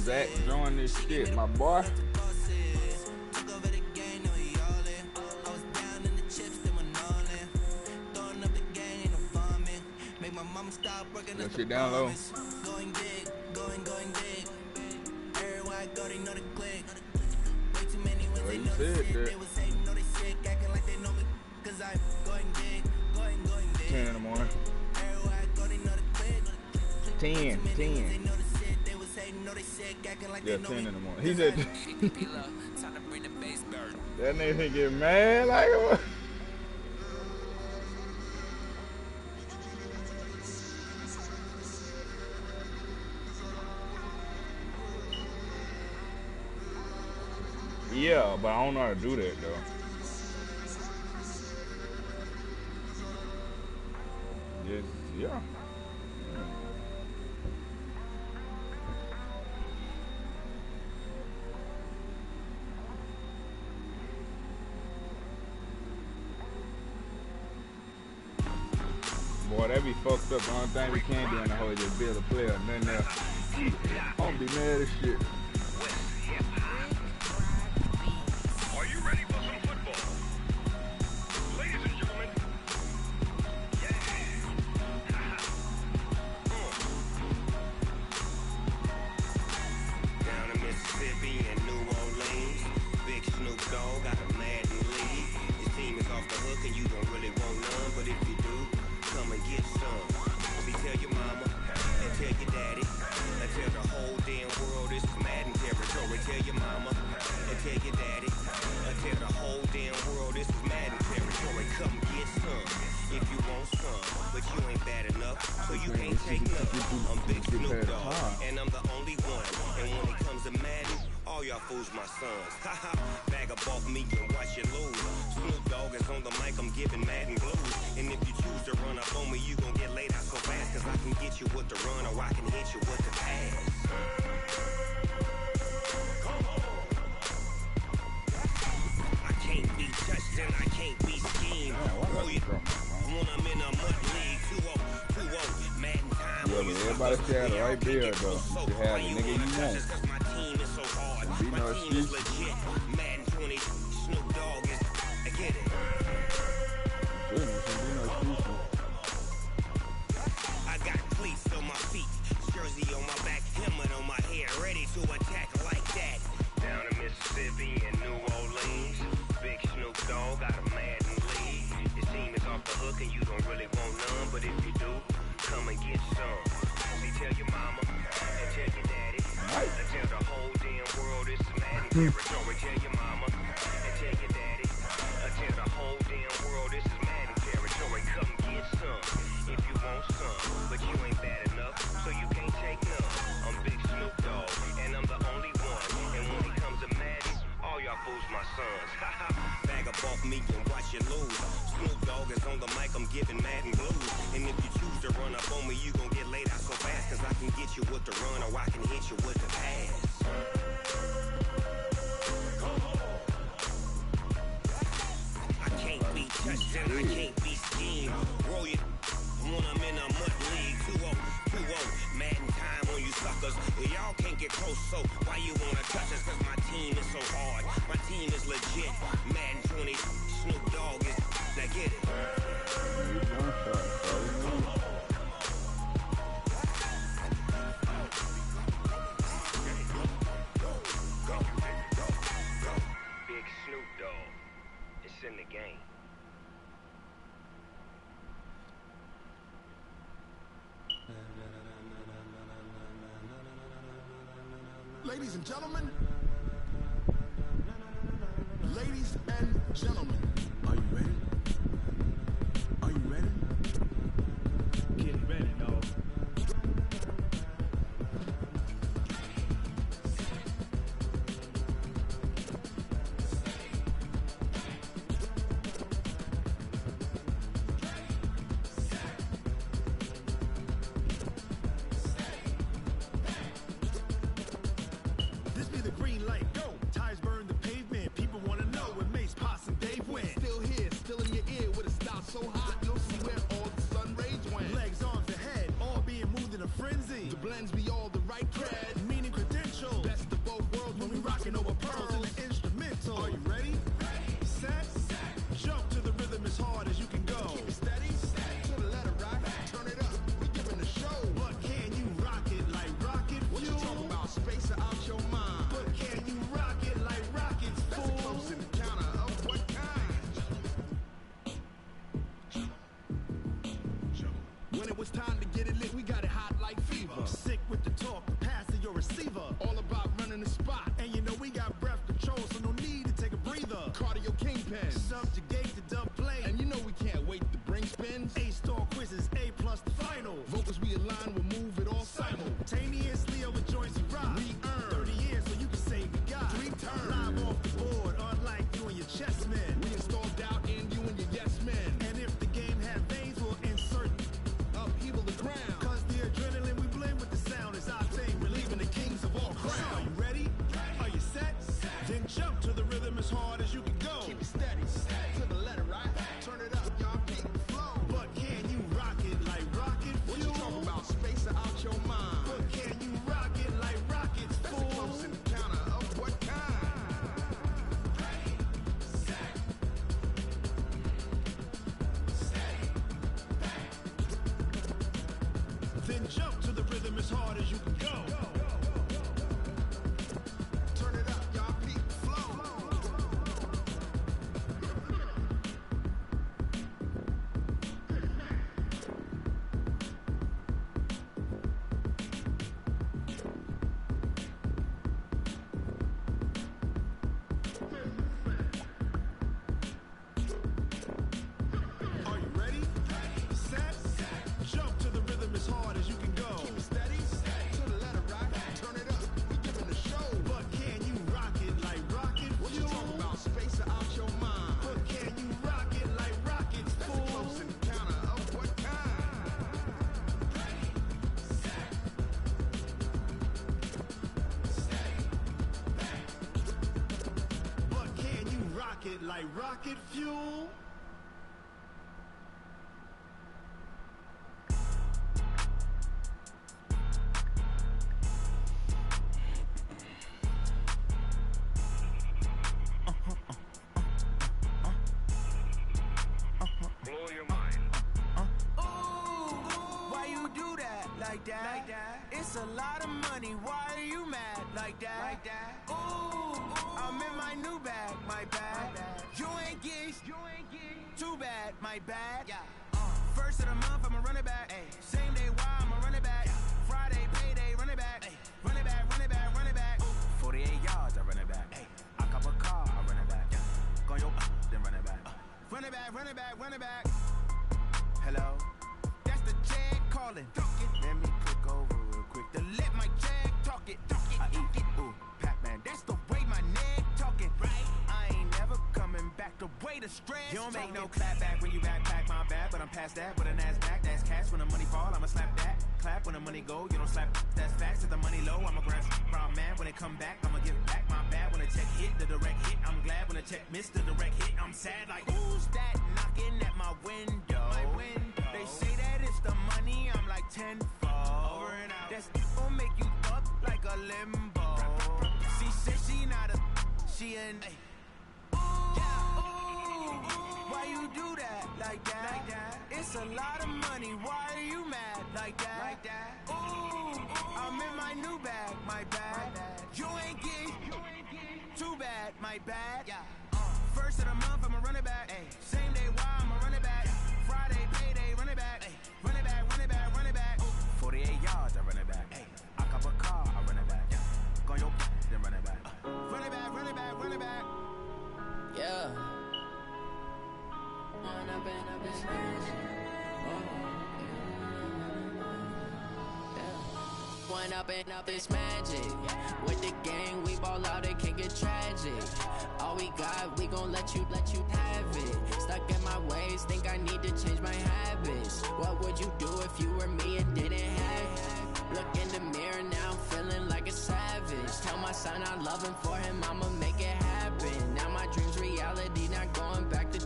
Zach, join this shit, my boy. That shit down low. Well, you said that. 10 in the morning. 10. Yeah, 10 in the morning. He said that nigga get mad like what? Yeah, but I don't know how to do that though. Just, yeah. Boy, that be fucked up. The only thing we can't do in the hole is just build a player and then I'm gonna be mad as shit. Are you ready for some football? Ladies and gentlemen. Down in Mississippi and New Orleans, Big Snoop Dogg got a Madden league. His team is off the hook and you don't really want none, but if you do, come and get some. See, tell your mama and tell your daddy and tell the whole damn world this is Madden territory. Tell your mama and tell your daddy and tell the whole damn world this is Madden territory. Come get some if you want some, but you ain't bad enough, so you can't take none. I'm Big Snoop Dogg and I'm the only one. And when it comes to Madden, all y'all fools my sons. Haha, bag up off me and watch you lose. Snoop Dogg is on the mic, I'm giving Madden blues. And if you choose to run up on me, you gon' get laid out so fast. Cause I can get you with the run or I can hit you with the pass. Come on. I can't be touched and I can't be schemed. When I'm in a mud league, 2-0, Madden time. Yeah, but everybody say it right there though. You have the nigga you want. My team is so hard. Be no My team is excuse. legit. Madden 20, Snoop Dogg is. I get it. I got cleats on my feet, jersey on my back, helmet on my head, ready to attack like that. Down in Mississippi and New Orleans, Big Snoop Dogg got a Madden league. His team is off the hook and you don't really want none, but if you do, come and get some. See, tell your mama and tell your daddy, and tell the whole damn world this is Madden territory. Tell your mama and tell your daddy, and tell the whole damn world this is Madden territory. Come get some if you want some, but you ain't bad enough, so you can't take none. I'm Big Snoop Dogg and I'm the only one. And when it comes to Madden, all y'all fools my sons. Haha, bag up off me and watch you lose. Snoop Dogg is on the mic, I'm giving Madden blues. And if you choose to run up on me, you gon' get laid out so fast. Cause I can get you with the run or I can hit you with the pass. I can't be touched and I can't be schemed. Roll it when I'm in a mud league. 2-0, Madden time on you suckers. Y'all can't get close, so why you wanna touch us? Cause my team is so hard. My team is legit. Madden 20, Snoop Dogg is. Now get it. Big Snoop Dogg. It's in the game. Ladies and gentlemen, ladies and gentlemen, are you ready? Are you ready? Get ready, dog. This be the green light, go. Tires burn the pavement. People wanna know when Mace, Poss, and Dave win. it's time to get it lit. We got it hot like fever. Sick with the talk, pass to your receiver. All about running the spot. And you know we got breath control, so no need to take a breather. Cardio kingpin, subjugate the dub play. And you know we can't wait to bring spins. A-star quizzes, A+ the final. Vocals we align, we'll move it all simultaneously over joints we rock. We earn 30 years so you can say we got 3 turns. Live off the board, unlike you and your chess men. We install doubt in you and your yes men. And if the game had veins, we'll insert upheaval the ground. Cause the adrenaline we blend with the sound is our thing, relieving the kings of all crowns. So are you ready? Are you set? Then jump to the rhythm as hard as you can go. Keep it steady, to the letter, right? Turn it up, y'all, keep the flow. But can you rock it like rocket fuel? What you talking about? Space out your mind. But can you rock it like rockets, fool? That's a close encounter of what kind? Ready, set, steady, bang. Then jump to the rhythm as hard as you can go. Turn it up, y'all, keep the flow. Are you ready? Set, jump to the rhythm as hard as you can go. Keep it steady, to the letter, right? Turn it up, we giving the show. But can you rock it like rocket fuel? What you talking about? Space out your mind. But can you rock it like rockets, fool? That's a close encounter of what kind? Ready, set, steady, bang. But can you rock it like rocket fuel? Blow your mind. Why you do that like that? It's a lot of money. Why are you mad like that? Ooh, I'm in my new bag, my bad. You ain't geeks, too bad, my bad. First of the month, I'ma run it back. Same day, why I'ma run it back. Friday, payday, run it back. Run it back, run it back, run it back. 48 yards, I run it back. I cop a car, I run it back. Go yo, then run it back. Run it back, run it back, run it back. Hello? That's the Jag calling. Let me click over real quick to let my Jag talk it. I eat it, ooh, Pac-Man. That's the way my neck talking. Right? I ain't never coming back the way the stress. You don't make no clap back when you backpack my bad, but I'm past that with a NASDAQ. That's cash when the money fall, I'ma slap that. Clap when the money go, you don't slap. That's facts. If the money low, I'ma grab brown man. When it come back, I'ma give back my bad. When the check hit, the direct hit. I'm glad when the check missed the direct hit. I'm sad like, who's that knocking at my window? They say that it's the money, I'm like tenfold. Over and out. That's gon' make you up like a limbo. She said she not a, she an. Why you do that like that? It's a lot of money. Why are you mad like that? Ooh, I'm in my new bag, my bad. You ain't geek, too bad, my bad. First of the month, I'ma run it back. Same day, why I'ma run it back. Friday, payday, run it back. Run it back, run it back, run it back. 48 yards, I run it back. I cop a car, I run it back. Go yo, then run it back. Run it back, run it back, run it back. Yeah. When I've been smashed. When up and up, it's magic. With the gang, we ball out, it can get tragic. All we got, we gon' let you have it. Stuck in my ways, think I need to change my habits. What would you do if you were me and didn't have it? Look in the mirror now, feeling like a savage. Tell my son I love him, for him I'ma make it happen. Now my dream's reality, not going back to.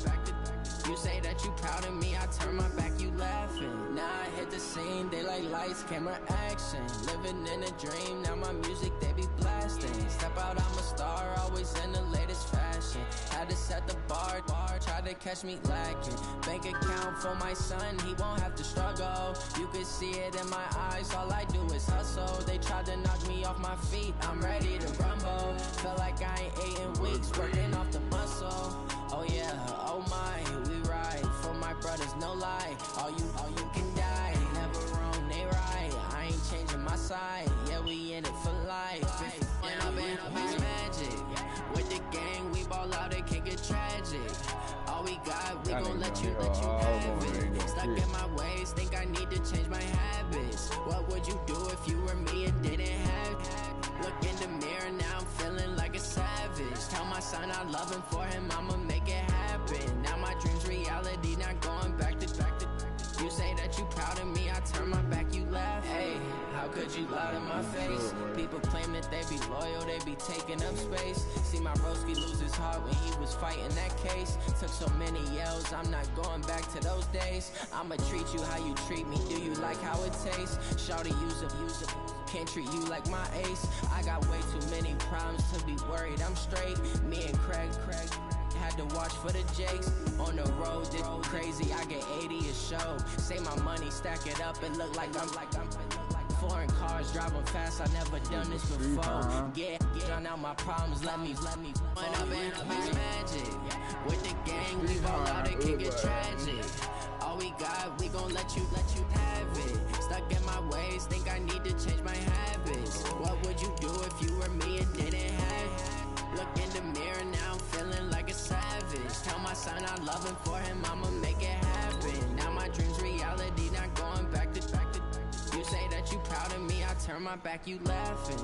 You say that you proud of me, I turn my back, you laughing. Now I hit the scene, they like lights, camera, action. Living in a dream, now my music, they be blasting. Step out, I'm a star, always in the latest fashion. Had to set the bar, try to catch me lacking. Bank account for my son, he won't have to struggle. You can see it in my eyes, all I do is hustle. They tried to knock me off my feet, I'm ready to rumble. Feel like I ain't ate in weeks, working off the muscle. Oh yeah, oh my, we ride for my brothers, no lie. All you can die. Never got, we gon' let you have it. Stuck in my ways, think I need to change my habits. What would you do if you were me and didn't have it? Look in the mirror, now I'm feeling like a savage. Tell my son I love him, for him I'ma make it happen. Now my dream's reality, not going back to. You say that you proud of me, I turn my back, you laugh. Hey, how could you lie to my face? People claim that they be loyal, they be taking up space. See my broski lose his heart when he was fighting that case. Took so many yells, I'm not going back to those days. I'ma treat you how you treat me, do you like how it tastes? Shawty, use a can't treat you like my ace. I got way too many problems to be worried, I'm straight. Me and Craig had to watch for the Jakes. On the road, this crazy, I get 80 a show. Say my money, stack it up, and look like I'm foreign cars, driving fast, I never done this before. Yeah, drown out my problems, let me run up and magic. With the gang, we ball out, it can get tragic. All we got, we gon' let you have it. Stuck in my ways, think I need to change my habits. What would you do if you were me and didn't have it? Look in the mirror, now I'm feeling like a savage. Tell my son I love him, for him I'ma make it happen. Now my dream's reality, not going back to. You say that you proud of me, I turn my back, you laughing.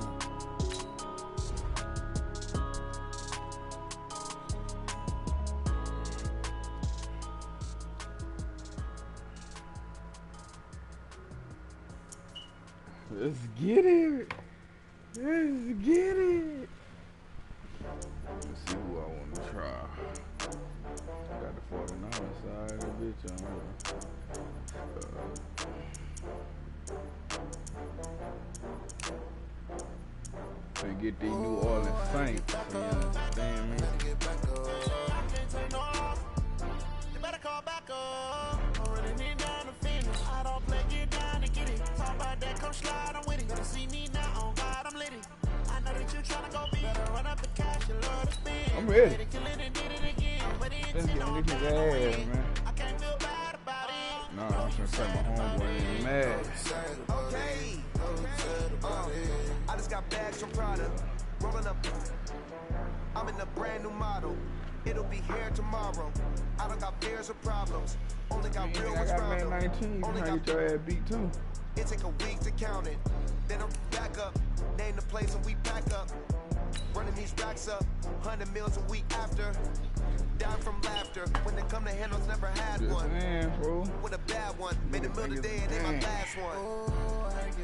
Let's get it. Let's get it. Let's see who I want to try. I got the 49 side of the bitch on here. And get these New Orleans Saints. You understand me? You better call back up. Already need down to finish. I don't play, get down to get it. Talk about that, come slide, I'm with it. Better see me now, on God, I'm litty. I know that you tryna go big. Better run up the cash, you love to spend. I'm ready. Better kill it and did it again. But it's Let's get on his down ass, the way. man. I can't feel bad about it. No, I'm gonna say my homeboy ain't mad. Okay. I just got bags from Prada. Rolling up. I'm in a brand new model. It'll be here tomorrow. I don't got fears or problems. Only got real I ones got round man 19. them. You Only trying to got get your ass beat too. It take a week to count it. Then I'm back up. Name the place and we back up. Running these racks up. 100 meals a week after. Down from laughter. When they come to handles, never had Just one. saying, bro. With a bad one. Made a meal today and then my last one.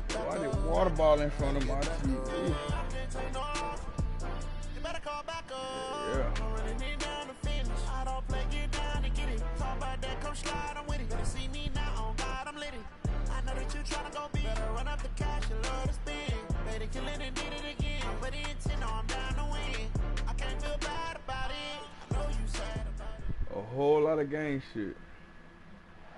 Why did water ball in front of my TV? You better call back up. Yeah. Already need down to finish. I don't play, get down to get it. Talk about that, come slide, I'm with it. Better see me now, on God, I'm litty. I know that you tryna go big. Better run up the cash, you love to spend. Better kill it and did it again. But the intent, no, I'm down to win. I can't feel bad about it. I know you sad about it. A whole lot of gang shit.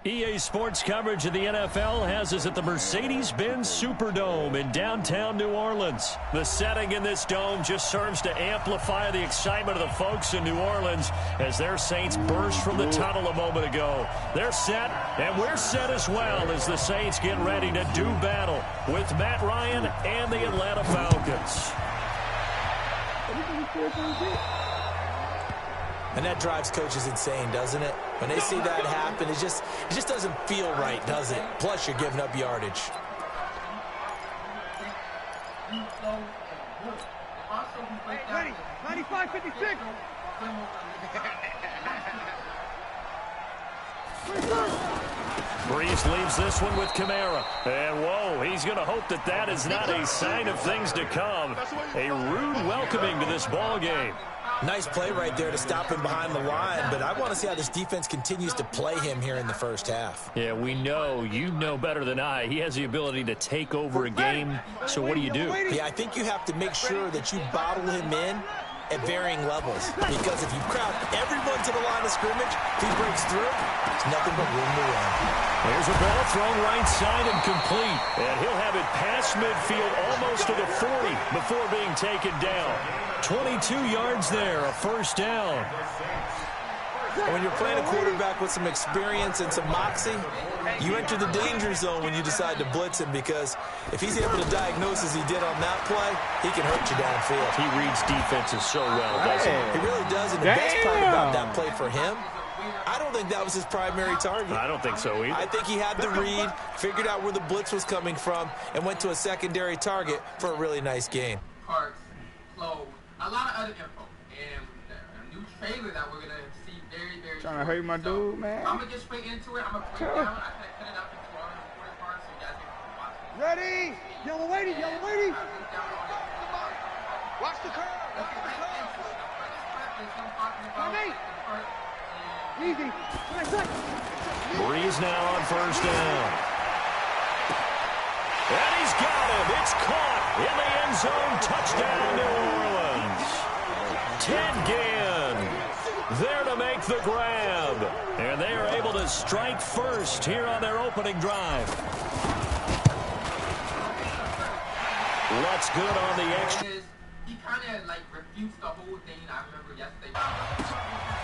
EA Sports coverage of the NFL has us at the Mercedes-Benz Superdome in downtown New Orleans. The setting in this dome just serves to amplify the excitement of the folks in New Orleans as their Saints burst from the tunnel a moment ago. They're set, and we're set as well as the Saints get ready to do battle with Matt Ryan and the Atlanta Falcons. And that drives coaches insane, doesn't it? When they see that happen, it just doesn't feel right, does it? Plus, you're giving up yardage. Ready, 95-56. Breeze leaves this one with Kamara. And, whoa, he's going to hope that that is not a sign of things to come. A rude welcoming to this ball game. Nice play right there to stop him behind the line, but I want to see how this defense continues to play him here in the first half. Yeah, we know. You know better than I. He has the ability to take over a game. So what do you do? Yeah, I think you have to make sure that you bottle him in at varying levels, because if you crowd everyone to the line of scrimmage, if he breaks through, there's nothing but room to run. There's a ball thrown right side and complete. And he'll have it past midfield almost to the 40 before being taken down. 22 yards there, a first down. And when you're playing a quarterback with some experience and some moxie, you enter the danger zone when you decide to blitz him, because if he's able to diagnose as he did on that play, he can hurt you downfield. He reads defenses so well, doesn't he? He really does, and the best part about that play for him I don't think that was his primary target. I don't think so either. I think he had the read, figured out where the blitz was coming from, and went to a secondary target for a really nice gain. Parts, clothes, a lot of other info, and a new trailer that we're gonna see very, very Trying to hurt my dude, man. I'm gonna get straight into it. I'm gonna break down. I kind of cut it up into all the important parts so you guys can watch it. Ready? Yellow lady, yellow lady. Watch the curve. Watch the curve. Easy. Breeze now on first down. And he's got him. It's caught in the end zone. Touchdown, New Orleans. Ted Ginn there to make the grab. And they are able to strike first here on their opening drive. What's good on the extra? He kind of like refused the whole thing. I remember yesterday.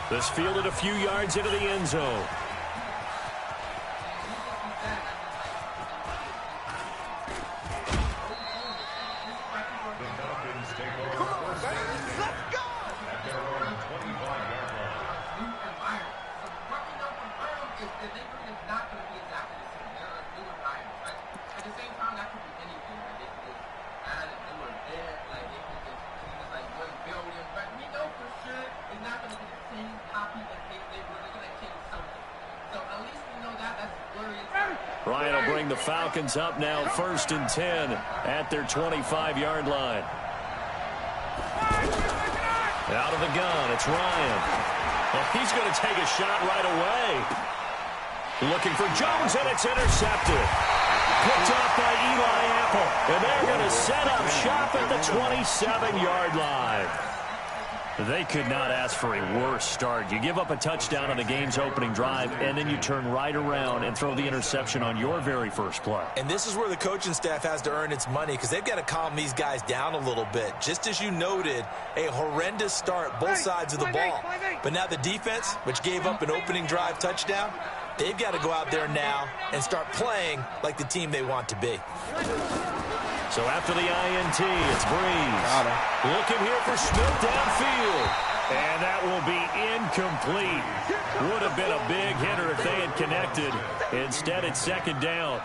This fielded a few yards into the end zone. Ryan will bring the Falcons up now, 1st and 10 at their 25-yard line. Out of the gun, it's Ryan. Well, he's going to take a shot right away. Looking for Jones, and it's intercepted. Picked off by Eli Apple, and they're going to set up shop at the 27-yard line. They could not ask for a worse start. You give up a touchdown on the game's opening drive, and then you turn right around and throw the interception on your very first play. And this is where the coaching staff has to earn its money, because they've got to calm these guys down a little bit. Just as you noted, a horrendous start, both sides of the ball. But now the defense, which gave up an opening drive touchdown, they've got to go out there now and start playing like the team they want to be. So after the INT, it's Breeze. Looking here for Smith downfield. And that will be incomplete. Would have been a big hitter if they had connected. Instead, it's 2nd down.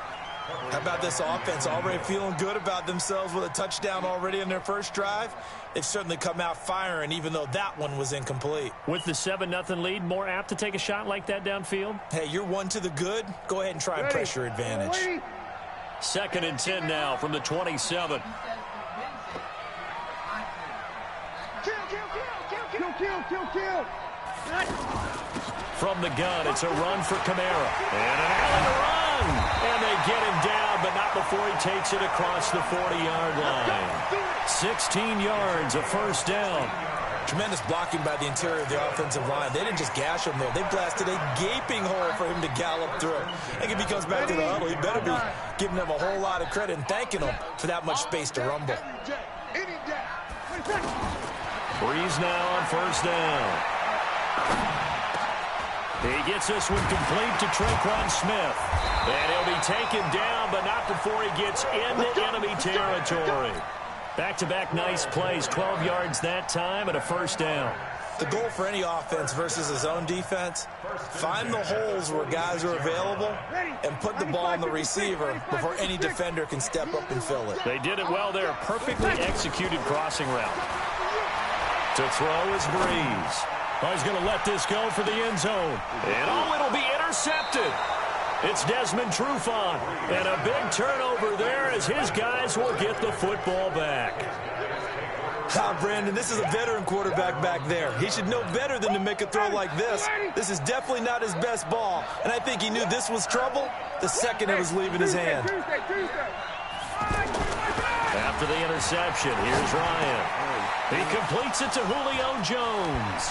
How about this offense already feeling good about themselves with a touchdown already in their first drive? They've certainly come out firing, even though that one was incomplete. With the 7-0 lead, more apt to take a shot like that downfield? Hey, you're one to the good. Go ahead and try and press your advantage. 2nd and 10 now from the 27. Kill. From the gun, it's a run for Kamara. And an alley to run. And they get him down, but not before he takes it across the 40-yard line. 16 yards, a 1st down. Tremendous blocking by the interior of the offensive line. They didn't just gash him there. They blasted a gaping hole for him to gallop through. I think if he comes back to the huddle, he better be giving them a whole lot of credit and thanking them for that much space to rumble. Breeze now on 1st down. He gets this one complete to Tre'Quan Smith. And he'll be taken down, but not before he gets into enemy territory. Back-to-back nice plays, 12 yards that time and a 1st down. The goal for any offense versus his own defense, find the holes where guys are available and put the ball on the receiver before any defender can step up and fill it. They did it well there. Perfectly executed crossing route. To throw is Breeze. Oh, he's going to let this go for the end zone. And it'll be intercepted. It's Desmond Trufant, and a big turnover there as his guys will get the football back. Brandon, this is a veteran quarterback back there. He should know better than to make a throw like this. This is definitely not his best ball, and I think he knew this was trouble the second it was leaving his hand. After the interception, here's Ryan. He completes it to Julio Jones.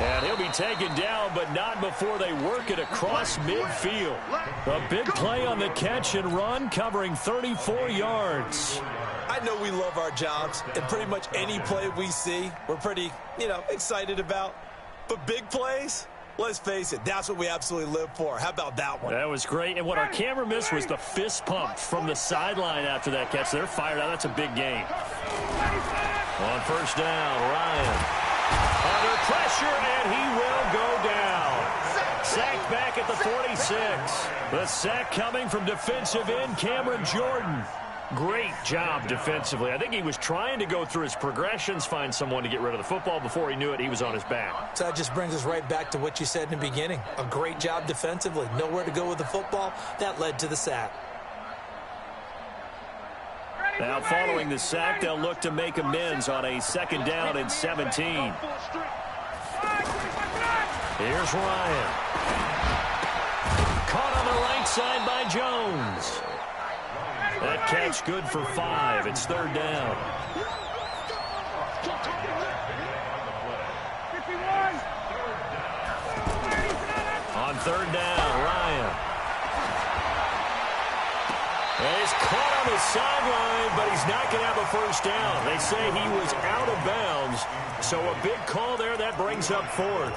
And he'll be taken down, but not before they work it across midfield. A big play on the catch and run, covering 34 yards. I know we love our jobs, and pretty much any play we see, we're pretty, excited about. But big plays, let's face it, that's what we absolutely live for. How about that one? That was great. And what our camera missed was the fist pump from the sideline after that catch. They're fired out. That's a big game. On 1st down, Ryan. Under pressure, and he will go 46. The sack coming from defensive end Cameron Jordan. Great job defensively. I think he was trying to go through his progressions, find someone to get rid of the football. Before he knew it, he was on his back. So that just brings us right back to what you said in the beginning. A great job defensively. Nowhere to go with the football. That led to the sack. Now, following the sack, they'll look to make amends on a 2nd down and 17. Here's Ryan. Caught on the right side by Jones. That catch good for 5. It's 3rd down. On 3rd down, Ryan. He's caught on the sideline, but he's not going to have a 1st down. They say he was out of bounds, so a big call there. That brings up 4th.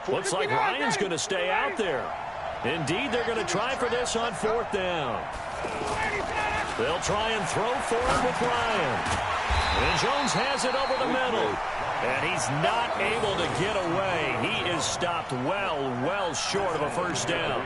Looks like Ryan's going to stay out there. Indeed, they're going to try for this on 4th down. They'll try and throw for it with Ryan. And Jones has it over the middle. And he's not able to get away. He is stopped well short of a 1st down.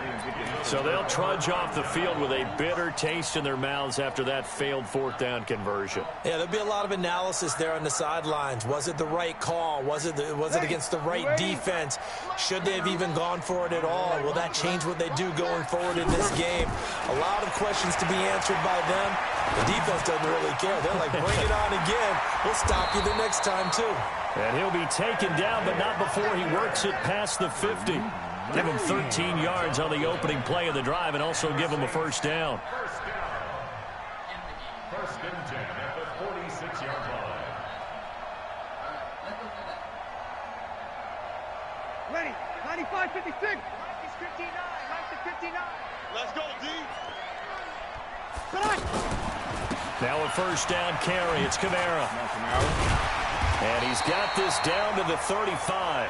So they'll trudge off the field with a bitter taste in their mouths after that failed 4th down conversion. Yeah, there'll be a lot of analysis there on the sidelines. Was it the right call? Was it against the right defense? Should they have even gone for it at all? Will that change what they do going forward in this game? A lot of questions to be answered by them. The defense doesn't really care. They're like, bring it on again. We'll stop you the next time, too. And he'll be taken down, but not before he works it past the 50. Give him 13 yards on the opening play of the drive and also give him a 1st down. 1st and 10 at the 46-yard line. Ready. 95, 56. 59. 59. Let's go, D. Now a 1st down carry. It's Kamara. And he's got this down to the 35.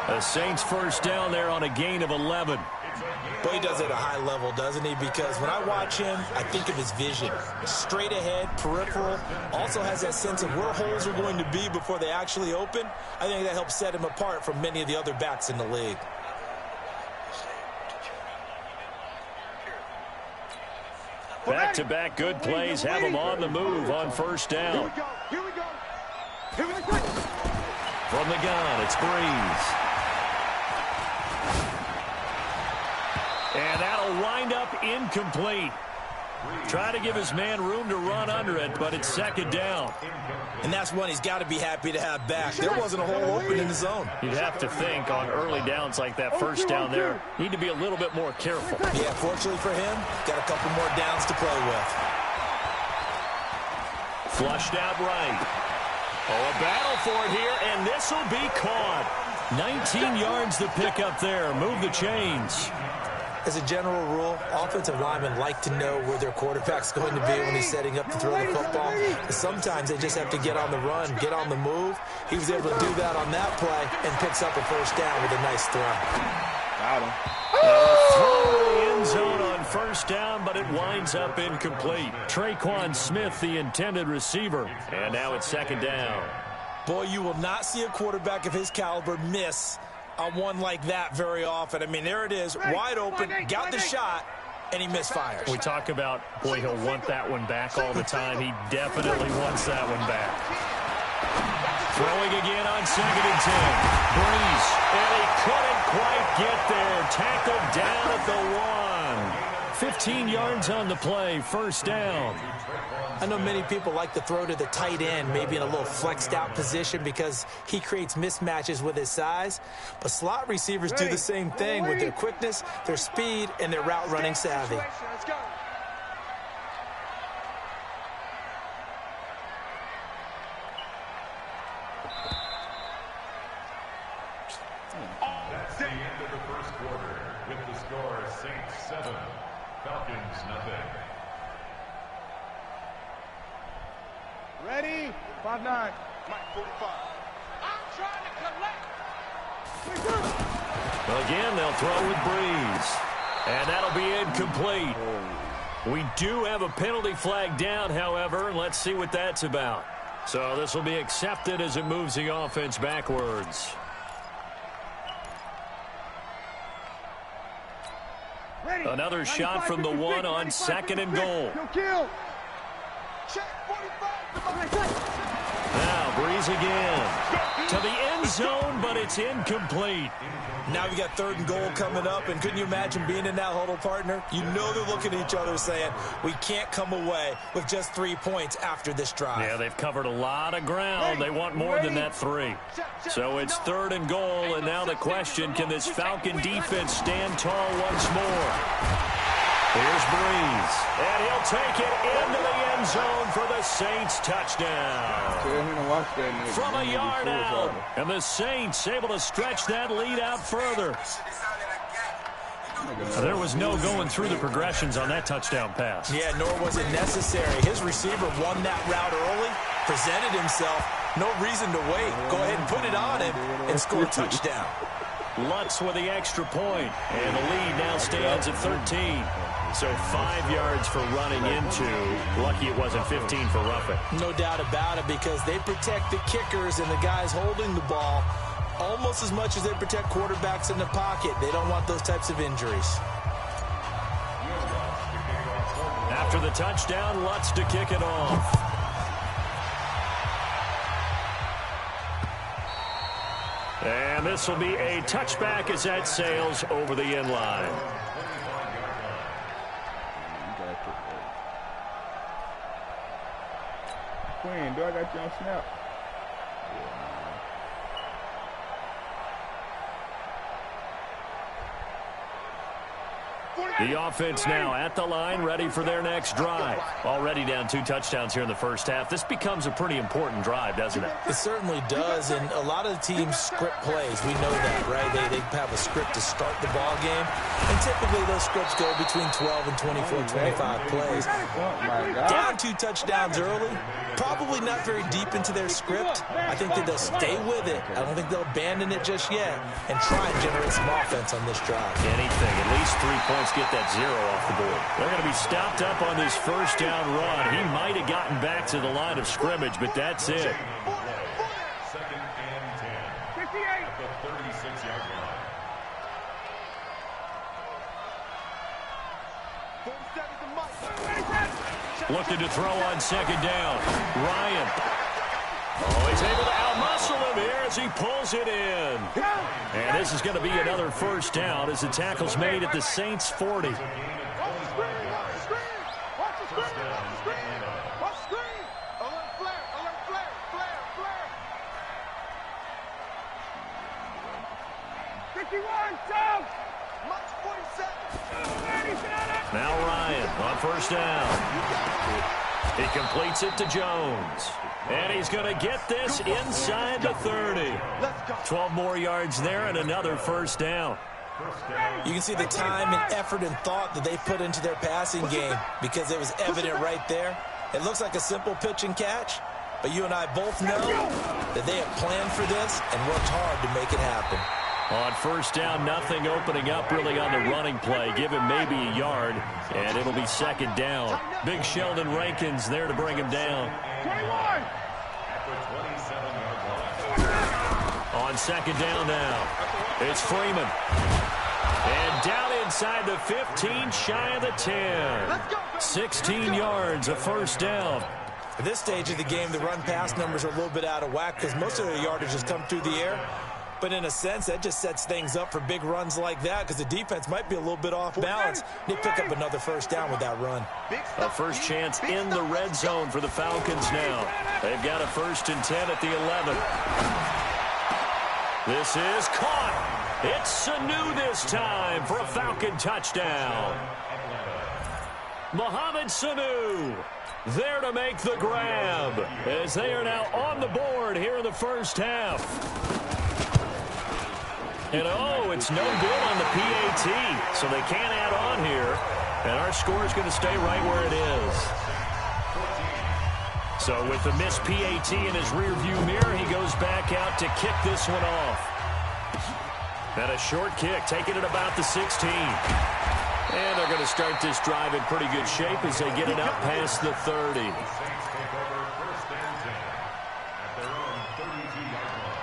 The Saints 1st down there on a gain of 11. But he does it at a high level, doesn't he? Because when I watch him, I think of his vision. Straight ahead, peripheral. Also has that sense of where holes are going to be before they actually open. I think that helps set him apart from many of the other backs in the league. Back-to-back good plays have him on the move on 1st down. Here we go. From the gun, it's Breeze. And that'll wind up incomplete. Try to give his man room to run under it, but it's 2nd down. And that's one he's got to be happy to have back. There wasn't a hole open in the zone. You'd have to think on early downs like that 1st down there, need to be a little bit more careful. Yeah, fortunately for him, got a couple more downs to play with. Flushed out right. Oh, a battle for it here, and this will be caught. 19 yards to pick up there. Move the chains. As a general rule, offensive linemen like to know where their quarterback's going to be when he's setting up to throw the football. Sometimes they just have to get on the run, get on the move. He was able to do that on that play and picks up a 1st down with a nice throw. Got him. Throw in the end zone on 1st down, but it winds up incomplete. Traquan Smith, the intended receiver. And now it's 2nd down. Boy, you will not see a quarterback of his caliber miss on one like that very often. I mean, there it is, wide open, got the shot, and he misfires. We talk about, boy, he'll want that one back all the time. He definitely wants that one back. Throwing again on 2nd and 10. Breeze, and he couldn't quite get there. Tackled down at the 1. 15 yards on the play, 1st down. I know many people like to throw to the tight end, maybe in a little flexed out position because he creates mismatches with his size. But slot receivers do the same thing with their quickness, their speed, and their route running savvy. Let's go. That's the end of the 1st quarter with the score Saints 7, Falcons nothing. Ready? 5-9. Mike 45. I'm trying to collect. Again, they'll throw with Breeze. And that'll be incomplete. We do have a penalty flag down, however, and let's see what that's about. So this will be accepted as it moves the offense backwards. Ready. Another shot from the one on 2nd and goal. No kill. Check 45. Now Breeze again to the end zone, but it's incomplete. Now we got 3rd and goal coming up, and couldn't you imagine being in that huddle, partner? You know they're looking at each other saying, we can't come away with just 3 points after this drive. Yeah, they've covered a lot of ground. They want more than that 3. So it's 3rd and goal, and now the question, can this Falcon defense stand tall once more? Here's Breeze, and he'll take it into the end zone for the Saints touchdown. From a yard out, and the Saints able to stretch that lead out further. There was no going through the progressions on that touchdown pass. Yeah, nor was it necessary. His receiver won that route early, presented himself, no reason to wait. Go ahead and put it on him and score a touchdown. Lutz with the extra point, and the lead now stands at 13. So 5 yards for running into. Lucky it wasn't 15 for roughing. No doubt about it, because they protect the kickers and the guys holding the ball almost as much as they protect quarterbacks in the pocket. They don't want those types of injuries. After the touchdown, Lutz to kick it off. And this will be a touchback as that sails over the end line. Quinn, do I got you on snap? The offense now at the line, ready for their next drive. Already down 2 touchdowns here in the first half. This becomes a pretty important drive, doesn't it? It certainly does, and a lot of the teams script plays. We know that, right? They have a script to start the ball game, and typically those scripts go between 12 and 24, 25 plays. Down 2 touchdowns early, probably not very deep into their script. I think that they'll stay with it. I don't think they'll abandon it just yet and try and generate some offense on this drive. Anything, at least 3 points, get that 0 off the board. They're going to be stopped up on this first down run. He might have gotten back to the line of scrimmage, but that's it. 2nd and 10. 58. At the 36-yard line. Looking to throw on 2nd down. Ryan. Oh, he's able to outmuscle him here as he pulls it in. And this is going to be another first down as the tackle's made at the Saints' 40. Now Ryan on first down. He completes it to Jones. And he's going to get this inside the 30. 12 more yards there and another first down. You can see the time and effort and thought that they put into their passing game because it was evident right there. It looks like a simple pitch and catch, but you and I both know that they have planned for this and worked hard to make it happen. On first down, nothing opening up really on the running play. Give him maybe a yard, and it'll be 2nd down. Big Sheldon Rankins there to bring him down. 21. On 2nd down now, it's Freeman. And down inside the 15, shy of the 10. 16 yards, a first down. At this stage of the game, the run-pass numbers are a little bit out of whack because most of their yardage has come through the air. But in a sense, that just sets things up for big runs like that because the defense might be a little bit off balance. They pick up another first down with that run. A first chance in the red zone for the Falcons now. They've got a 1st and 10 at the 11. This is caught. It's Sanu this time for a Falcon touchdown. Mohamed Sanu there to make the grab as they are now on the board here in the first half. And oh, it's no good on the PAT, so they can't add on here. And our score is going to stay right where it is. So with the missed PAT in his rearview mirror, he goes back out to kick this one off. And a short kick, taking it about the 16. And they're going to start this drive in pretty good shape as they get it up past the 30. The Saints take over first and 10 at their own 32-yard line.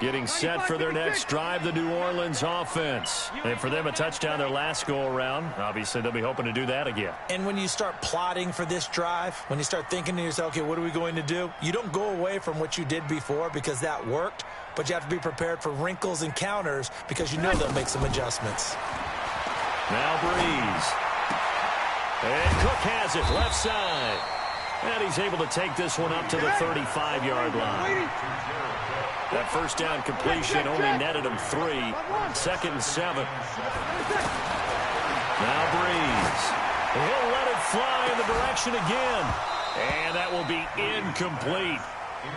Getting set for their next drive, the New Orleans offense. And for them, a touchdown their last go-around. Obviously, they'll be hoping to do that again. And when you start plotting for this drive, when you start thinking to yourself, okay, what are we going to do? You don't go away from what you did before because that worked, but you have to be prepared for wrinkles and counters because you know they'll make some adjustments. Now Breeze. And Cook has it, left side. And he's able to take this one up to the 35-yard line. That first down completion only netted him 3. 2nd and 7. Now Breeze. He'll let it fly in the direction again. And that will be incomplete.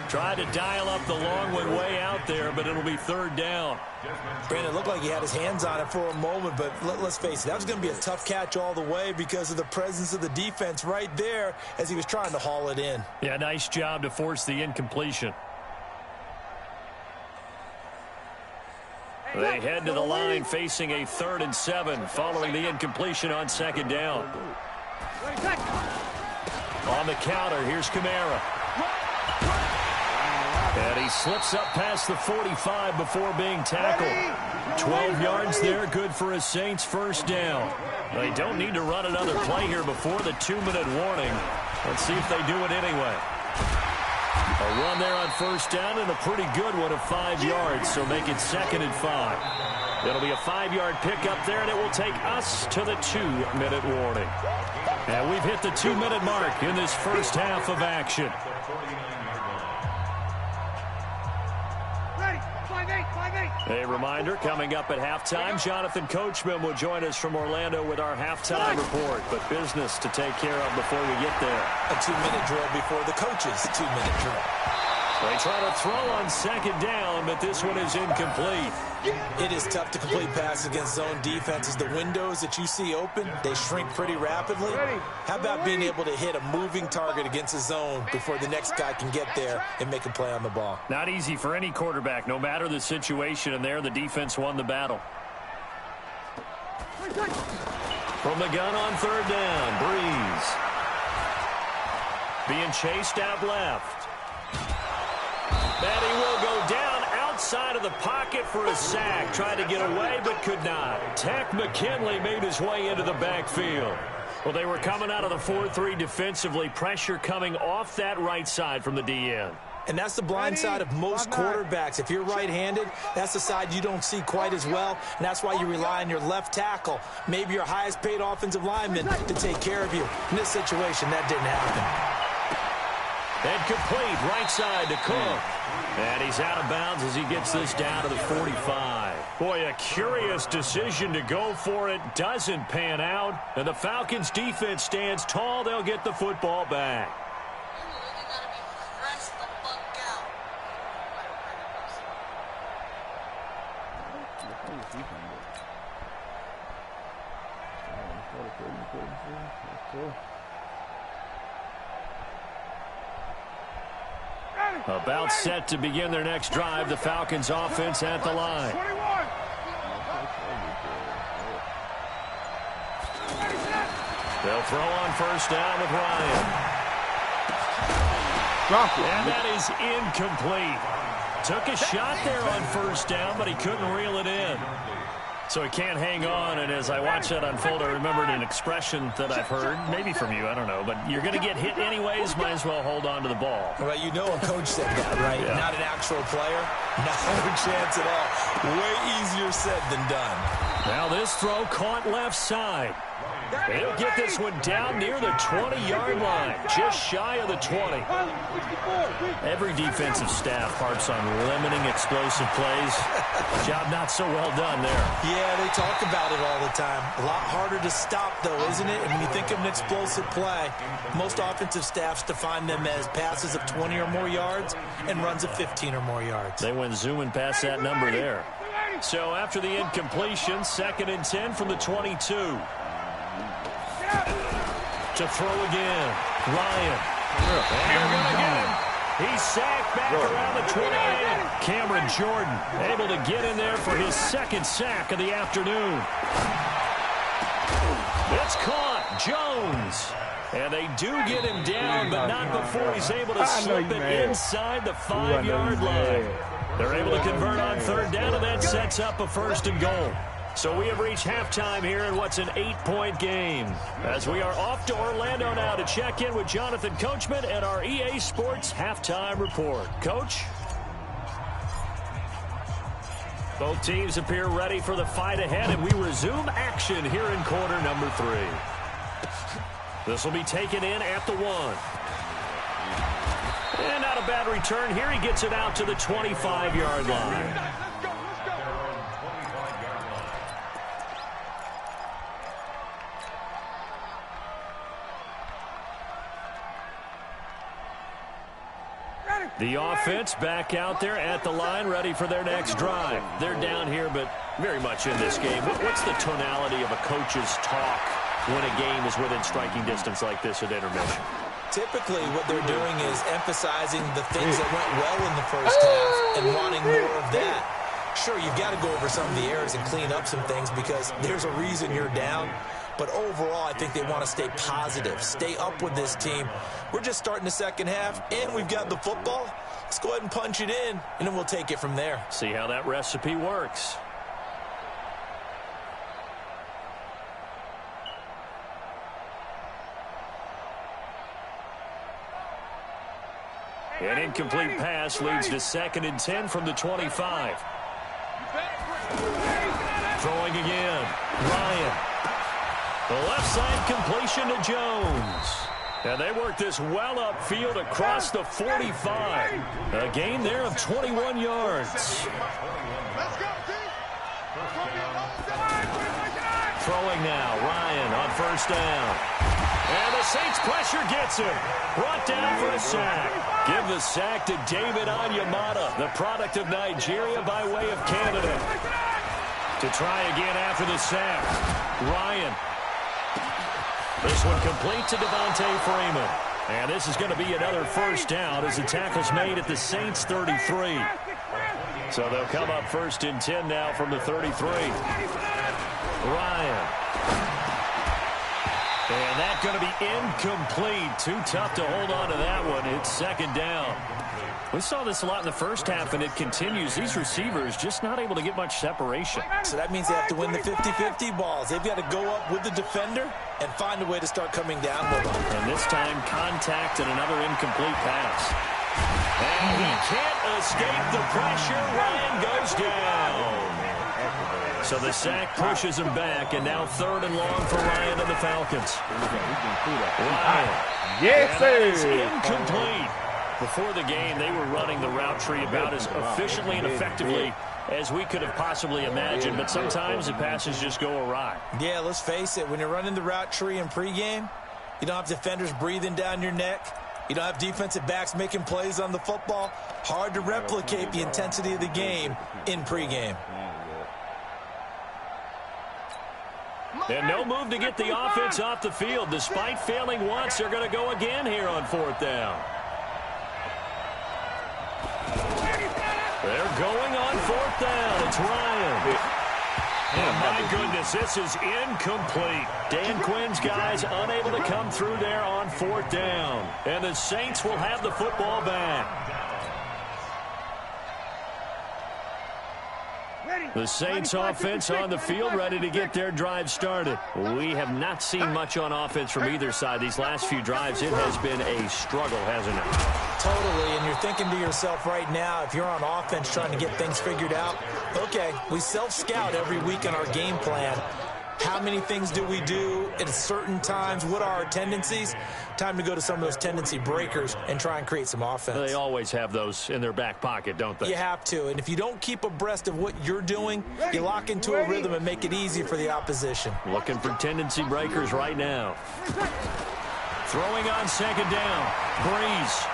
Tried to dial up the long one way out there, but it'll be 3rd down. Brandon, it looked like he had his hands on it for a moment, but let's face it, that was going to be a tough catch all the way because of the presence of the defense right there as he was trying to haul it in. Yeah, nice job to force the incompletion. They head to the line facing a 3rd and 7 following the incompletion on 2nd down. On the counter, here's Kamara. And he slips up past the 45 before being tackled. 12 yards there, good for a Saints first down. They don't need to run another play here before the 2-minute warning. Let's see if they do it anyway. A run there on first down and a pretty good one of 5 yards, so make it 2nd and 5. It'll be a 5-yard pickup there, and it will take us to the 2-minute warning. And we've hit the 2-minute mark in this first half of action. A reminder, coming up at halftime, Jonathan Coachman will join us from Orlando with our halftime report. But business to take care of before we get there. A 2-minute drill before the coach's 2-minute drill. They try to throw on 2nd down, but this one is incomplete. It is tough to complete passes against zone defenses. The windows that you see open, they shrink pretty rapidly. How about being able to hit a moving target against a zone before the next guy can get there and make a play on the ball? Not easy for any quarterback, no matter the situation, and there the defense won the battle. From the gun on 3rd down, Breeze. Being chased out left. And he will go down outside of the pocket for a sack. Tried to get away, but could not. Tech McKinley made his way into the backfield. Well, they were coming out of the 4-3 defensively. Pressure coming off that right side from the DN. And that's the blind side of most quarterbacks. If you're right-handed, that's the side you don't see quite as well, and that's why you rely on your left tackle, maybe your highest-paid offensive lineman, to take care of you. In this situation, that didn't happen. And complete, right side to Cook. And he's out of bounds as he gets this down to the 45. Boy, a curious decision to go for it. Doesn't pan out. And the Falcons' defense stands tall. They'll get the football back. About set to begin their next drive, the Falcons offense at the line. They'll throw on first down with Ryan. And that is incomplete. Took a shot there on first down, but he couldn't reel it in. So he can't hang on, and as I watch that unfold, I remembered an expression that I've heard, maybe from you, I don't know, but you're going to get hit anyways, might as well hold on to the ball. Well, you know a coach said that, right? Yeah. Not an actual player. Not a chance at all. Way easier said than done. Now this throw caught left side. They'll get this one down near the 20-yard line, just shy of the 20. Every defensive staff harps on limiting explosive plays. Job not so well done there. Yeah, they talk about it all the time. A lot harder to stop, though, isn't it? And when you think of an explosive play, most offensive staffs define them as passes of 20 or more yards and runs of 15 or more yards. They went zooming past that number there. So after the incompletion, 2nd and 10 from the 22. To throw again. Ryan. And they're going to get him. He's sacked back around the 28. Cameron Jordan able to get in there for his second sack of the afternoon. It's caught. Jones. And they do get him down, but not before he's able to slip it inside the 5-yard line. They're able to convert on third down, and that sets up a 1st and goal. So we have reached halftime here in what's an 8-point game. As we are off to Orlando now to check in with Jonathan Coachman and our EA Sports halftime report. Coach? Both teams appear ready for the fight ahead, and we resume action here in quarter number 3. This will be taken in at the 1. And not a bad return here. He gets it out to the 25-yard line. The offense back out there at the line, ready for their next drive. They're down here, but very much in this game. What's the tonality of a coach's talk when a game is within striking distance like this at intermission? Typically, what they're doing is emphasizing the things that went well in the first half and wanting more of that. Sure, you've got to go over some of the errors and clean up some things because there's a reason you're down. But overall, I think they want to stay positive, stay up with this team. We're just starting the second half, and we've got the football. Let's go ahead and punch it in, and then we'll take it from there. See how that recipe works. An incomplete pass leads to 2nd and 10 from the 25. Throwing again. Ryan. The left side completion to Jones. And they work this well upfield across the 45. A gain there of 21 yards. Throwing now. Ryan on 1st down. And the Saints pressure gets him. Brought down for a sack. Give the sack to David Onyemata, the product of Nigeria by way of Canada. To try again after the sack. Ryan. This one complete to Devontae Freeman. And this is going to be another 1st down as the tackle's made at the Saints' 33. So they'll come up 1st and 10 now from the 33. Ryan. And that's going to be incomplete. Too tough to hold on to that one. It's 2nd down. We saw this a lot in the first half, and it continues. These receivers just not able to get much separation. So that means they have to win the 50-50 balls. They've got to go up with the defender and find a way to start coming down with them. And this time, contact and another incomplete pass. And he can't escape the pressure. Ryan goes down. So the sack pushes him back, and now 3rd and long for Ryan and the Falcons. Ryan. Yes, sir. Incomplete. Before the game, they were running the route tree about as efficiently and effectively as we could have possibly imagined, but sometimes the passes just go awry. Yeah, let's face it. When you're running the route tree in pregame, you don't have defenders breathing down your neck. You don't have defensive backs making plays on the football. Hard to replicate the intensity of the game in pregame. And no move to get the offense off the field. Despite failing once, they're going to go again here on 4th down. They're going on 4th down. It's Ryan. And my goodness, this is incomplete. Dan Quinn's guys unable to come through there on 4th down. And the Saints will have the football back. The Saints offense on the field, ready to get their drive started. We have not seen much on offense from either side. These last few drives, it has been a struggle, hasn't it? Totally, and you're thinking to yourself right now, if you're on offense trying to get things figured out, okay, we self-scout every week in our game plan. How many things do we do at certain times? What are our tendencies? Time to go to some of those tendency breakers and try and create some offense. They always have those in their back pocket, don't they? You have to, and if you don't keep abreast of what you're doing, you lock into a rhythm and make it easy for the opposition. Looking for tendency breakers right now. Throwing on 2nd down. Breeze.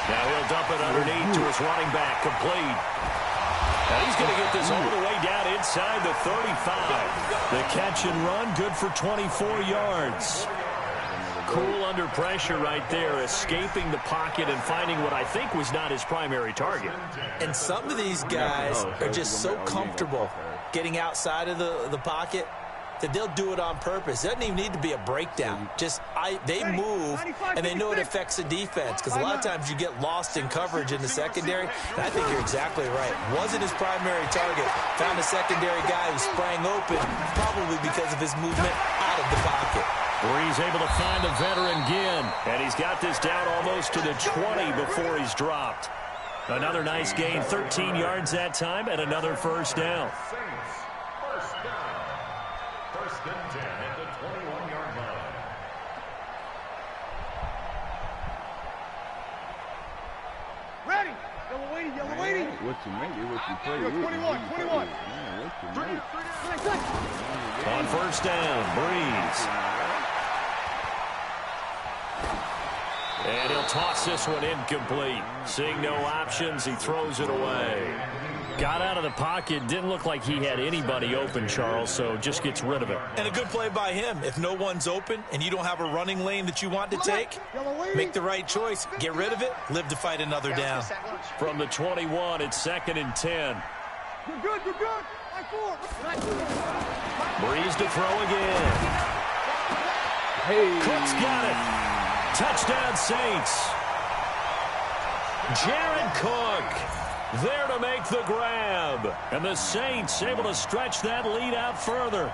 Now he'll dump it underneath to his running back. Complete. Now he's going to get this all the way down inside the 35. The catch and run, good for 24 yards. cool under pressure right there, escaping the pocket and finding what I think was not his primary target. And some of these guys are just so comfortable getting outside of the pocket that they'll do it on purpose. It doesn't even need to be a breakdown. They move, and they know it affects the defense, because a lot of times you get lost in coverage in the secondary, and I think you're exactly right. Wasn't his primary target. Found a secondary guy who sprang open, probably because of his movement out of the pocket. Brees able to find the veteran Ginn, and he's got this down almost to the 20 before he's dropped. Another nice gain, 13 yards that time, and another first down. First and 10 at the 21-yard line. Ready. Yellow waiting, yellow waiting. What you make it, what you play. 21. Man, what you make. On first down, Brees. And he'll toss this one incomplete. Seeing no options, he throws it away. Got out of the pocket. Didn't look like he had anybody open, Charles, so just gets rid of it. And a good play by him. If no one's open and you don't have a running lane that you want to take, make the right choice. Get rid of it. Live to fight another down. From the 21, it's 2nd and 10. You're good, you're good. Brees to throw again. Hey. Cook's got it. Touchdown, Saints. Jared Cook there to make the grab. And the Saints able to stretch that lead out further.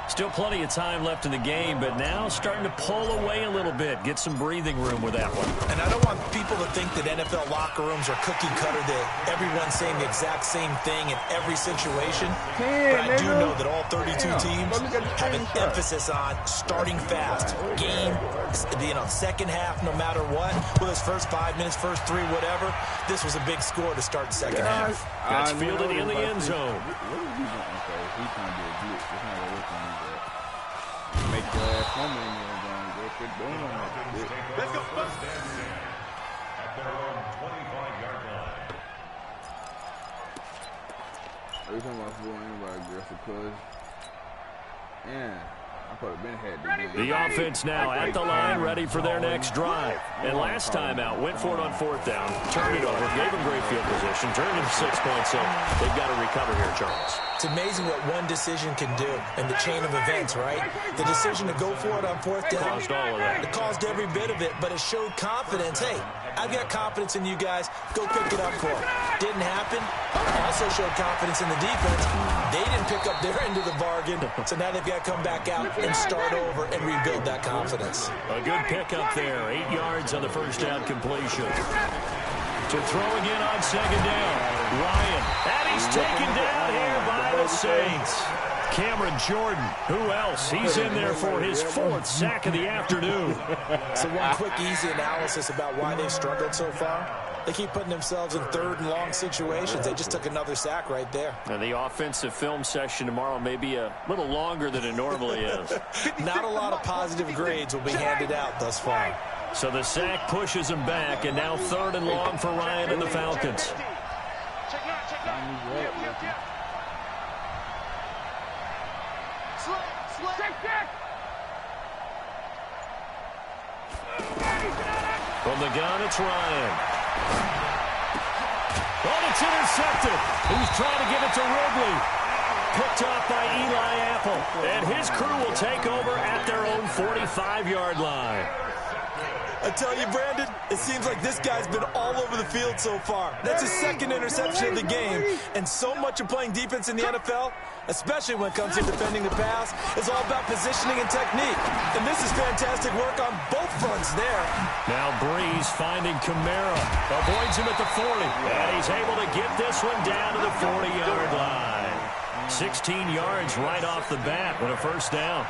Still plenty of time left in the game, but now starting to pull away a little bit. Get some breathing room with that one. And I don't want people to think that NFL locker rooms are cookie cutter, that everyone's saying the exact same thing in every situation. But I do know that all 32 teams have an emphasis on starting fast. Game, second half, no matter what. Whether it's first 5 minutes, first 3, whatever. This was a big score to start the second half. That's fielded in the end zone. He's trying to do a blitz. It's not going to work on me, but make your ass come in there and go for doing that. Let's go. At their own 25-yard line. Every time I feel anybody aggressive, cuz, yeah, I could have been had the game. The offense now at the line, ready for their next drive. And last time out, went for it on 4th down, turned it over, gave them great field position, turned it 6 points, so they've got to recover here, Charles. It's amazing what one decision can do in the chain of events, right? The decision to go for it on 4th down. Caused all of that. It caused every bit of it, but it showed confidence. Hey, I've got confidence in you guys. Go pick it up for it. Didn't happen. Also showed confidence in the defense. They didn't pick up their end of the bargain, so now they've got to come back out and start over and rebuild that confidence. A good pickup there. 8 yards on the first down completion. To throw again on 2nd down. Ryan. And he's taken down here by the Saints. Cameron Jordan. Who else? He's in there for his 4th sack of the afternoon. So one quick, easy analysis about why they've struggled so far. They keep putting themselves in 3rd and long situations. They just took another sack right there. And the offensive film session tomorrow may be a little longer than it normally is. Not a lot of positive grades will be handed out thus far. So the sack pushes him back, and now 3rd and long for Ryan and the Falcons. From the gun, it's Ryan. Oh, it's intercepted. He's trying to give it to Ridley. Picked off by Eli Apple. And his crew will take over at their own 45-yard line. I tell you, Brandon, it seems like this guy's been all over the field so far. That's his 2nd interception of the game. And so much of playing defense in the NFL, especially when it comes to defending the pass, is all about positioning and technique. And this is fantastic work on both fronts there. Now Brees finding Kamara. Avoids him at the 40. And he's able to get this one down to the 40-yard line. 16 yards right off the bat with a first down.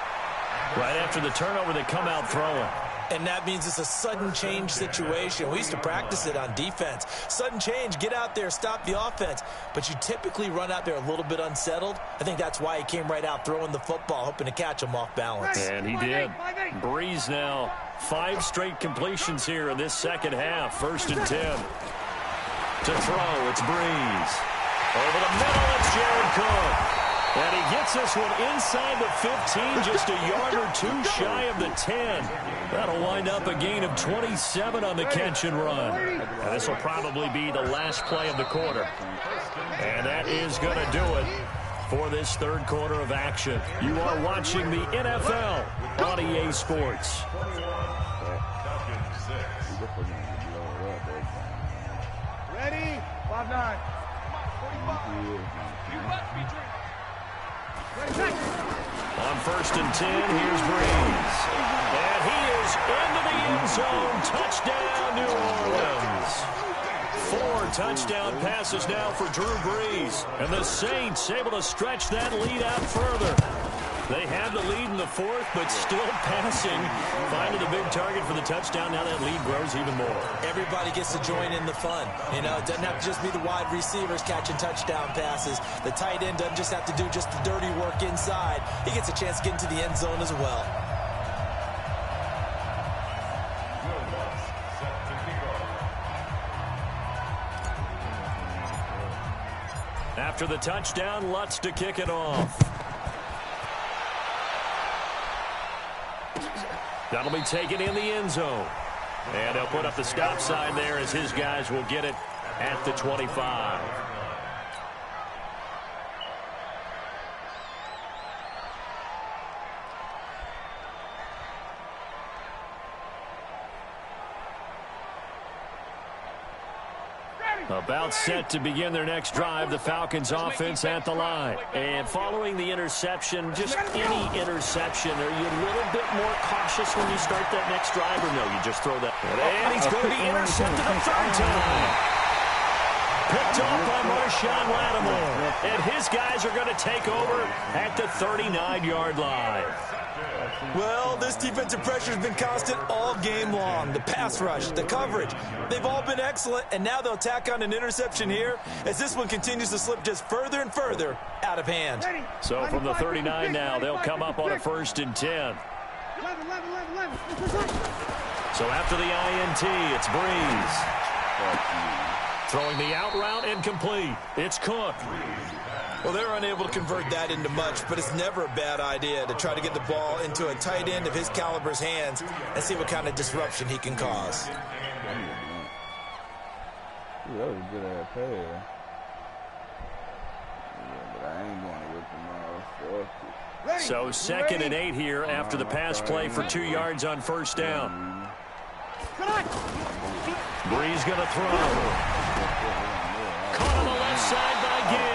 Right after the turnover, they come out throwing. And that means it's a sudden change situation. We used to practice it on defense. Sudden change, get out there, stop the offense. But you typically run out there a little bit unsettled. I think that's why he came right out throwing the football, hoping to catch him off balance. And he did. Brees now 5 straight completions here in this second half. 1st and 10. To throw, it's Brees. Over the middle, it's Jared Cook. And he gets this one inside the 15, just a yard or two shy of the 10. That'll wind up a gain of 27 on the catch and run. And this will probably be the last play of the quarter. And that is going to do it for this third quarter of action. You are watching the NFL on EA Sports. Ready? 5-9. You must be drinking. On 1st and 10, here's Breeze. And he is into the end zone. Touchdown, New Orleans. 4 touchdown passes now for Drew Brees. And the Saints able to stretch that lead out further. They had the lead in the 4th, but still passing. Finding a big target for the touchdown. Now that lead grows even more. Everybody gets to join in the fun. You know, it doesn't have to just be the wide receivers catching touchdown passes. The tight end doesn't just have to do just the dirty work inside. He gets a chance to get into the end zone as well. After the touchdown, Lutz to kick it off. That'll be taken in the end zone. And they'll put up the stop sign there as his guys will get it at the 25. About set to begin their next drive, the Falcons offense at the line. And following the interception, just any interception, are you a little bit more cautious when you start that next drive, or no, you just throw that? And he's going to be intercepted a third time. Picked off by Marshawn Lattimore. And his guys are going to take over at the 39-yard line. Well, this defensive pressure has been constant all game long. The pass rush, the coverage, they've all been excellent, and now they'll tack on an interception here as this one continues to slip just further and further out of hand. So from the 39 now, they'll come up on a 1st and 10. So after the INT, it's Breeze. Throwing the out route incomplete. It's Cook. Well, they're unable to convert that into much, but it's never a bad idea to try to get the ball into a tight end of his caliber's hands and see what kind of disruption he can cause. That was a good ass pass. Yeah, but I ain't going to whip him out. So 2nd and 8 here after the pass play for 2 yards on 1st down. Breeze going to throw. Caught on the left side by Ginn.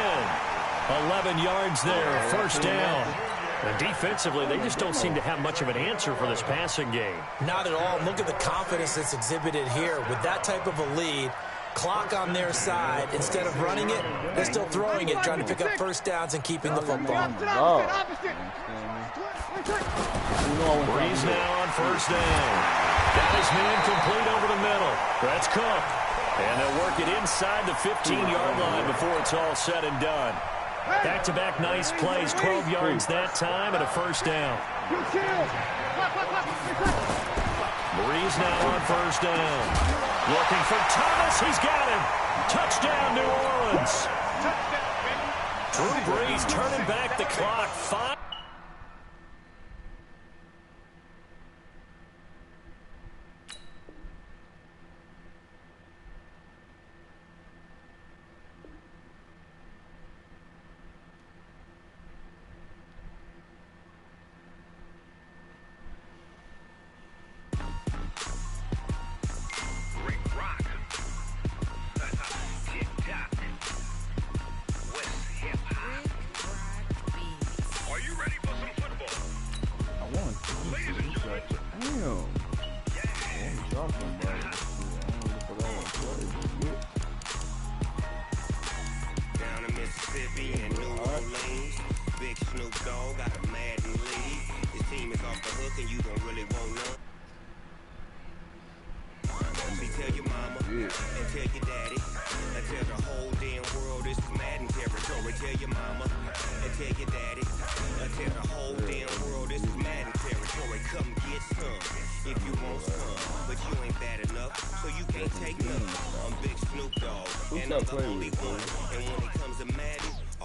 11 yards there, 1st down. And defensively, they just don't seem to have much of an answer for this passing game. Not at all. Look at the confidence that's exhibited here. With that type of a lead, clock on their side, instead of running it, they're still throwing it, trying to pick up 1st downs and keeping the football. Breeze now on 1st down. Got his man complete over the middle. That's Cook. And they'll work it inside the 15-yard line before it's all said and done. Back-to-back nice plays, 12 yards that time and a 1st down. Breeze now on 1st down. Looking for Thomas. He's got him. Touchdown, New Orleans. Drew Brees turning back the clock. 5.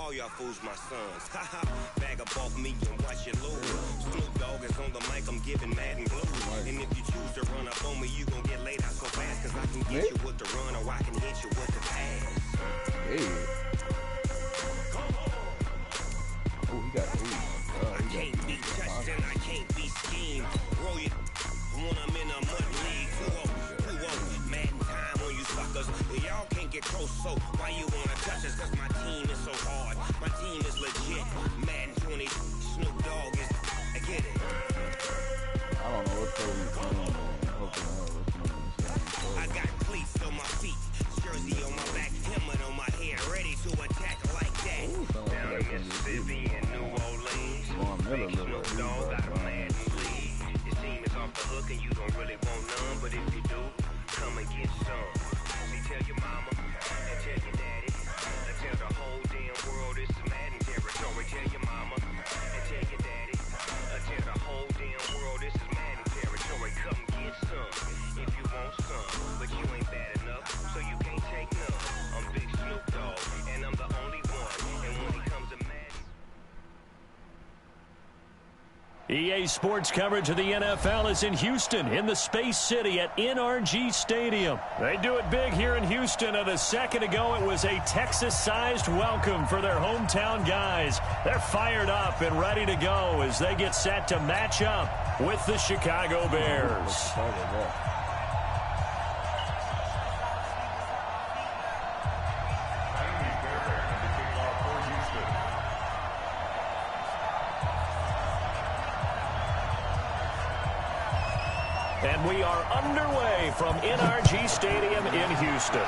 All y'all fools my sons. Bag up off me and watch you lose. Snoop Dogg is on the mic, I'm giving mad and blues. And if you choose to run up on me, you gon' get laid out so fast. Cause I can get you with the run or I can hit you with the pass. Hey. Oh, he got three. I can't be touched and I can't be schemed. Roll you when I'm in a mud league. 2-0, mad time on you suckers. Y'all can't get close, so why you wanna touch us? Cause my team is so hard. My team is legit. Madden 20, Snoop Dogg is. I get it. I don't know what play he's playing, man. Hoping I have a I got cleats on my feet, jersey on my back, helmet on my head, ready to attack like that. Down in Mississippi and New Orleans, big Snoop Dogg got a man to lead. Your team is off the hook and you don't really want none, but if you do, come and get some. See, tell your mama and tell your daddy, and tell the whole damn world it's Madden territory. Tell your mama and tell your daddy, and tell the whole damn world this is Madden territory. Come get some if you want some, but you ain't bad enough, so you can't take none. I'm Big Snoop Dogg, and I'm the only one. And when it comes to Madden, EA Sports coverage of the NFL is in Houston, in the Space City at NRG Stadium. They do it big here in Houston, and a second ago it was a Texas-sized welcome for their hometown guys. They're fired up and ready to go as they get set to match up with the Chicago Bears. And we are underway from NRG Stadium in Houston.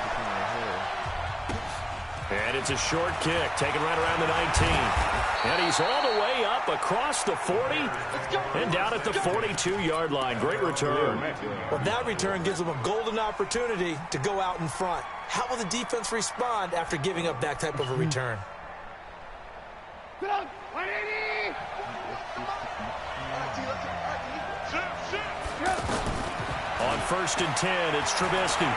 And it's a short kick, taken right around the 19. And he's all the way up across the 40 and down at the 42-yard line. Great return. Well, that return gives them a golden opportunity to go out in front. How will the defense respond after giving up that type of a return? On 1st and 10, it's Trubisky.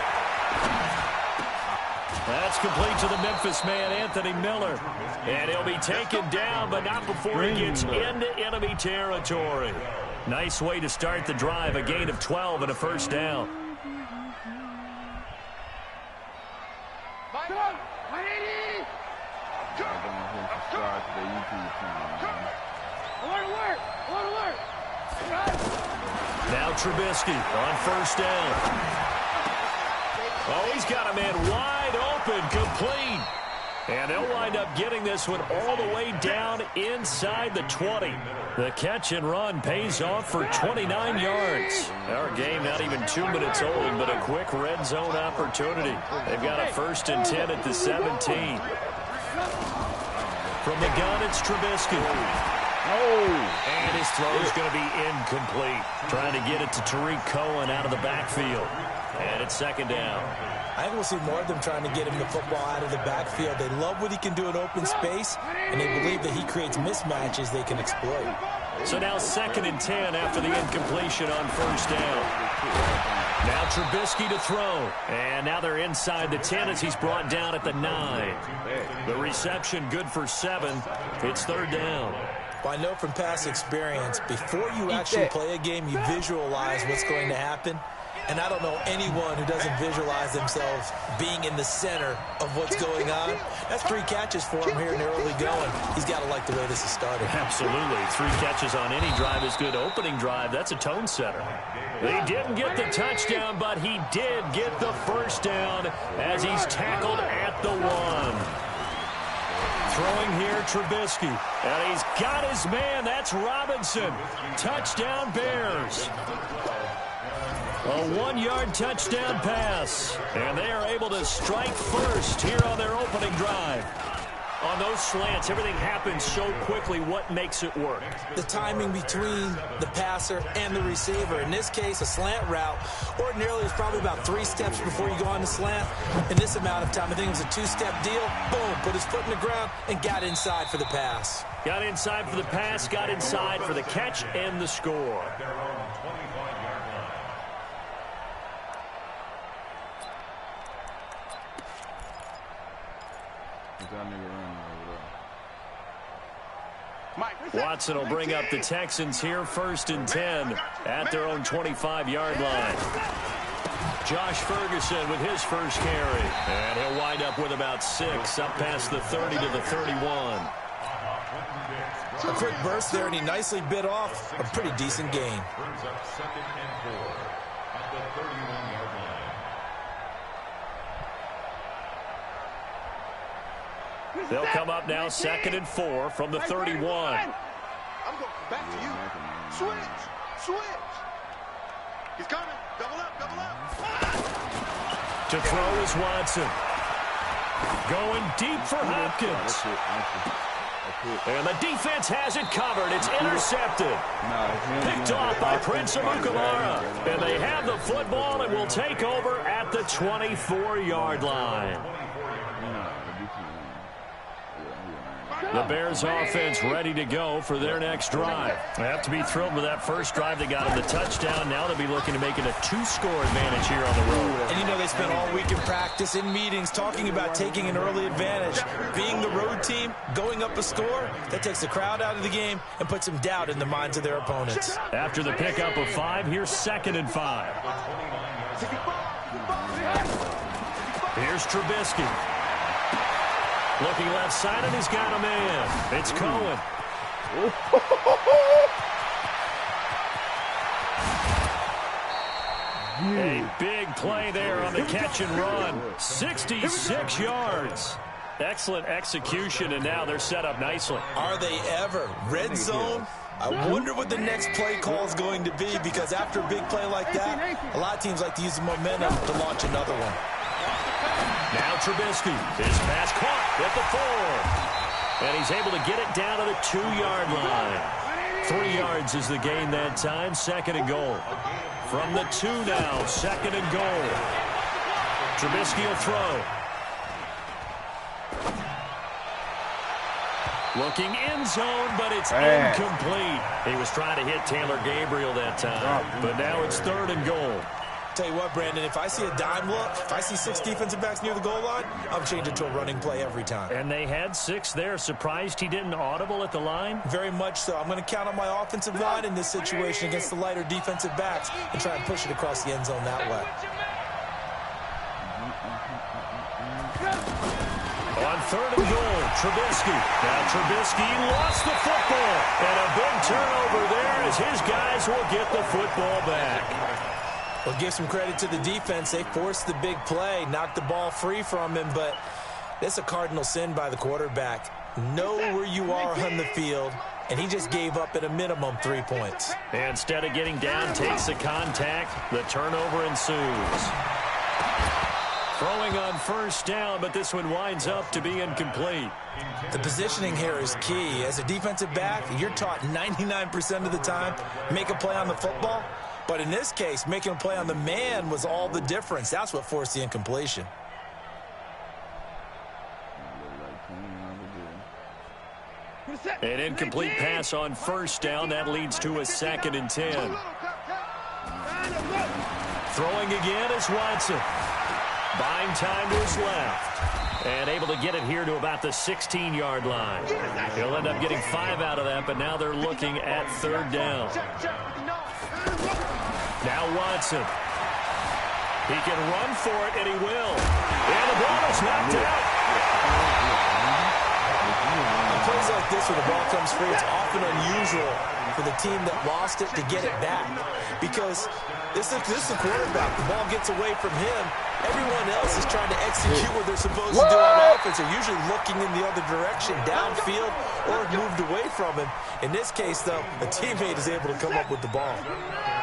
That's complete to the Memphis man, Anthony Miller. And he'll be taken down, but not before he gets into enemy territory. Nice way to start the drive, a gain of 12 and a first down. Now Trubisky on 1st down. Oh, he's got a man wide open, complete. And they'll wind up getting this one all the way down inside the 20. The catch and run pays off for 29 yards. Our game not even 2 minutes old, but a quick red zone opportunity. They've got a 1st and 10 at the 17. From the gun, it's Trubisky. And his throw is going to be incomplete. Trying to get it to Tariq Cohen out of the backfield. And it's 2nd down. I think we'll see more of them trying to get him the football out of the backfield. They love what he can do in open space, and they believe that he creates mismatches they can exploit. So now 2nd and 10 after the incompletion on 1st down. Now Trubisky to throw. And now they're inside the 10 as he's brought down at the 9. The reception good for 7. It's 3rd down. Well, I know from past experience, before you actually play a game, you visualize what's going to happen. And I don't know anyone who doesn't visualize themselves being in the center of what's going on. That's 3 catches for him here in the early going. He's got to like the way this is started. Absolutely. 3 catches on any drive is good. Opening drive, that's a tone setter. He didn't get the touchdown, but he did get the first down as he's tackled at the 1. Throwing here, Trubisky. And he's got his man. That's Robinson. Touchdown, Bears. A 1-yard touchdown pass. And they are able to strike first here on their opening drive. On those slants, everything happens so quickly. What makes it work? The timing between the passer and the receiver. In this case, a slant route. Ordinarily, it's probably about 3 steps before you go on the slant. In this amount of time, I think it was a 2-step deal. Boom, put his foot in the ground and got inside for the pass. Got inside for the pass, got inside for the catch and the score. That nigga running over there. Watson will bring up the Texans here 1st and 10 at their own 25-yard line. Josh Ferguson with his first carry. And he'll wind up with about 6 up past the 30 to the 31. A quick burst there, and he nicely bit off a pretty decent gain. Brings up 2nd and 4 at the 31-yard line. They'll come up now 2nd and 4 from the 31. I'm going back to you. Switch. He's coming. Double up. To throw is Watson. Going deep for Hopkins. And the defense has it covered. It's intercepted. Picked off by Prince Amukamara. And they have the football and will take over at the 24-yard line. The Bears offense ready to go for their next drive. They have to be thrilled with that first drive. They got him the touchdown. Now they'll be looking to make it a 2-score advantage here on the road. And you know they spent all week in practice, in meetings, talking about taking an early advantage. Being the road team, going up a score, that takes the crowd out of the game and puts some doubt in the minds of their opponents. After the pickup of 5, here's 2nd and 5. Here's Trubisky. Looking left side, and he's got a man. It's Cohen. A big play there on the catch and run. 66 yards. Excellent execution, and now they're set up nicely. Are they ever? Red zone? I wonder what the next play call is going to be, because after a big play like that, a lot of teams like to use the momentum to launch another one. Now Trubisky. His pass caught at the 4. And he's able to get it down to the 2-yard line. 3 yards is the gain that time. 2nd and goal. From the 2 now. 2nd and goal. Trubisky will throw. Looking end zone, but it's incomplete. He was trying to hit Taylor Gabriel that time. But now it's 3rd and goal. Tell you what, Brandon, if I see a dime look, if I see 6 defensive backs near the goal line, I'm changing to a running play every time. And they had 6 there. Surprised he didn't audible at the line? Very much so. I'm going to count on my offensive line in this situation against the lighter defensive backs and try and push it across the end zone that way. On 3rd and goal, Trubisky. Now Trubisky lost the football. And a big turnover there as his guys will get the football back. Well, give some credit to the defense. They forced the big play, knocked the ball free from him, but it's a cardinal sin by the quarterback. Know where you are on the field, and he just gave up at a minimum 3 points. Instead of getting down, takes the contact. The turnover ensues. Throwing on 1st down, but this one winds up to be incomplete. The positioning here is key. As a defensive back, you're taught 99% of the time, make a play on the football. But in this case, making a play on the man was all the difference. That's what forced the incompletion. An incomplete pass on 1st down. That leads to a 2nd and 10. Throwing again is Watson. Buying time to his left. And able to get it here to about the 16-yard line. He'll end up getting 5 out of that, but now they're looking at 3rd down. Now Watson. He can run for it, and he will. And the ball is knocked out. On plays like this where the ball comes free, it's often unusual for the team that lost it to get it back. Because this is the quarterback. The ball gets away from him. Everyone else is trying to execute what they're supposed to do on offense. They're usually looking in the other direction, downfield, or moved away from him. In this case, though, a teammate is able to come up with the ball.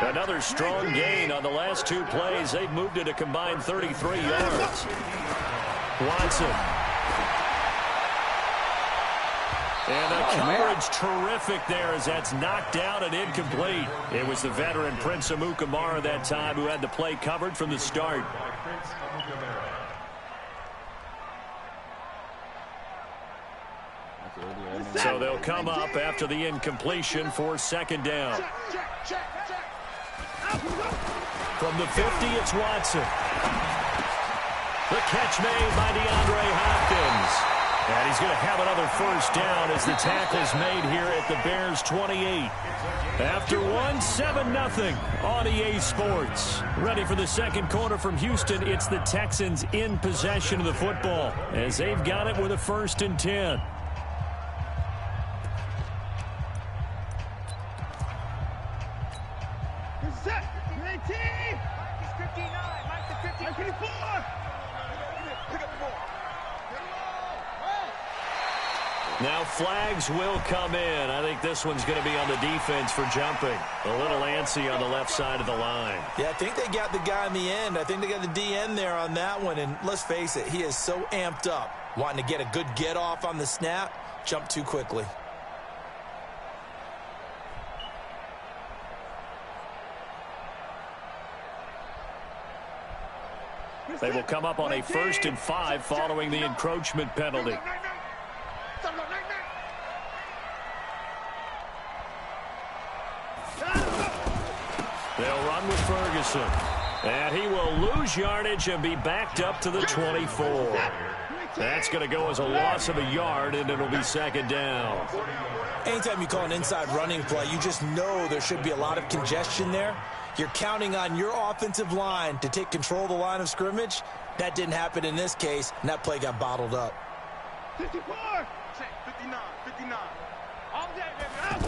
Another strong gain on the last 2 plays. They've moved it a combined 33 yards. Watson. And the coverage terrific there as that's knocked down and incomplete. It was the veteran Prince Amukamara that time who had the play covered from the start. So they'll come up after the incompletion for 2nd down. From the 50, it's Watson. The catch made by DeAndre Hopkins. And he's he's going to have another first down as the tackle's made here at the Bears 28. After 7-0 on EA Sports. Ready for the second quarter from Houston. It's the Texans in possession of the football as they've got it with a 1st and 10. Set. 19. Mike is 59. Mike is 54. Pick up the ball. Now flags will come in. I think this one's going to be on the defense for jumping. A little antsy on the left side of the line. Yeah, I think they got the guy in the end. I think they got the DN there on that one. And let's face it, he is so amped up, wanting to get a good get off on the snap, jump too quickly. They will come up on a 1st and 5 following the encroachment penalty. They'll run with Ferguson. And he will lose yardage and be backed up to the 24. That's going to go as a loss of a yard, and it'll be 2nd down. Anytime you call an inside running play, you just know there should be a lot of congestion there. You're counting on your offensive line to take control of the line of scrimmage. That didn't happen in this case, and that play got bottled up. 54. 59. 59. All day, baby.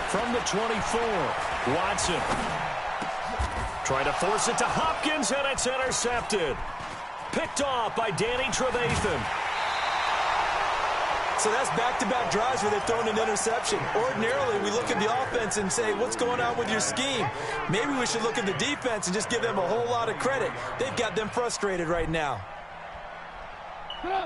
From the 24, Watson. Trying to force it to Hopkins, and it's intercepted. Picked off by Danny Trevathan. So that's back-to-back drives where they've thrown an interception. Ordinarily, we look at the offense and say, what's going on with your scheme? Maybe we should look at the defense and just give them a whole lot of credit. They've got them frustrated right now.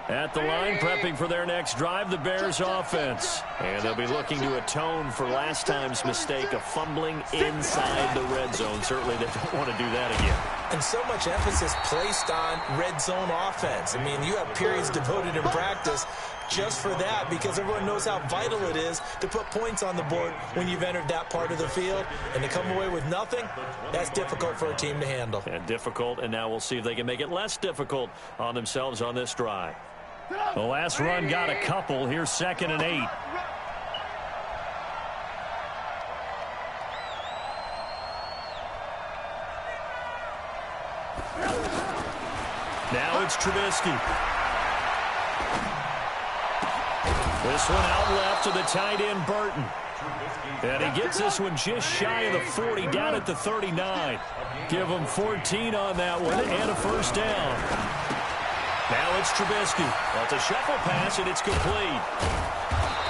At the line, prepping for their next drive, the Bears offense. And they'll be looking to atone for last time's mistake of fumbling inside the red zone. Certainly they don't want to do that again. And so much emphasis placed on red zone offense. I mean, you have periods devoted in practice just for that, because everyone knows how vital it is to put points on the board when you've entered that part of the field. And to come away with nothing, that's difficult for a team to handle. And difficult, and now we'll see if they can make it less difficult on themselves on this drive. The last run got a couple. Here's 2nd and 8. Now it's Trubisky. This one out left to the tight end, Burton. And he gets this one just shy of the 40, down at the 39. Give him 14 on that one and a 1st down. Now it's Trubisky. Well, it's a shuffle pass, and it's complete.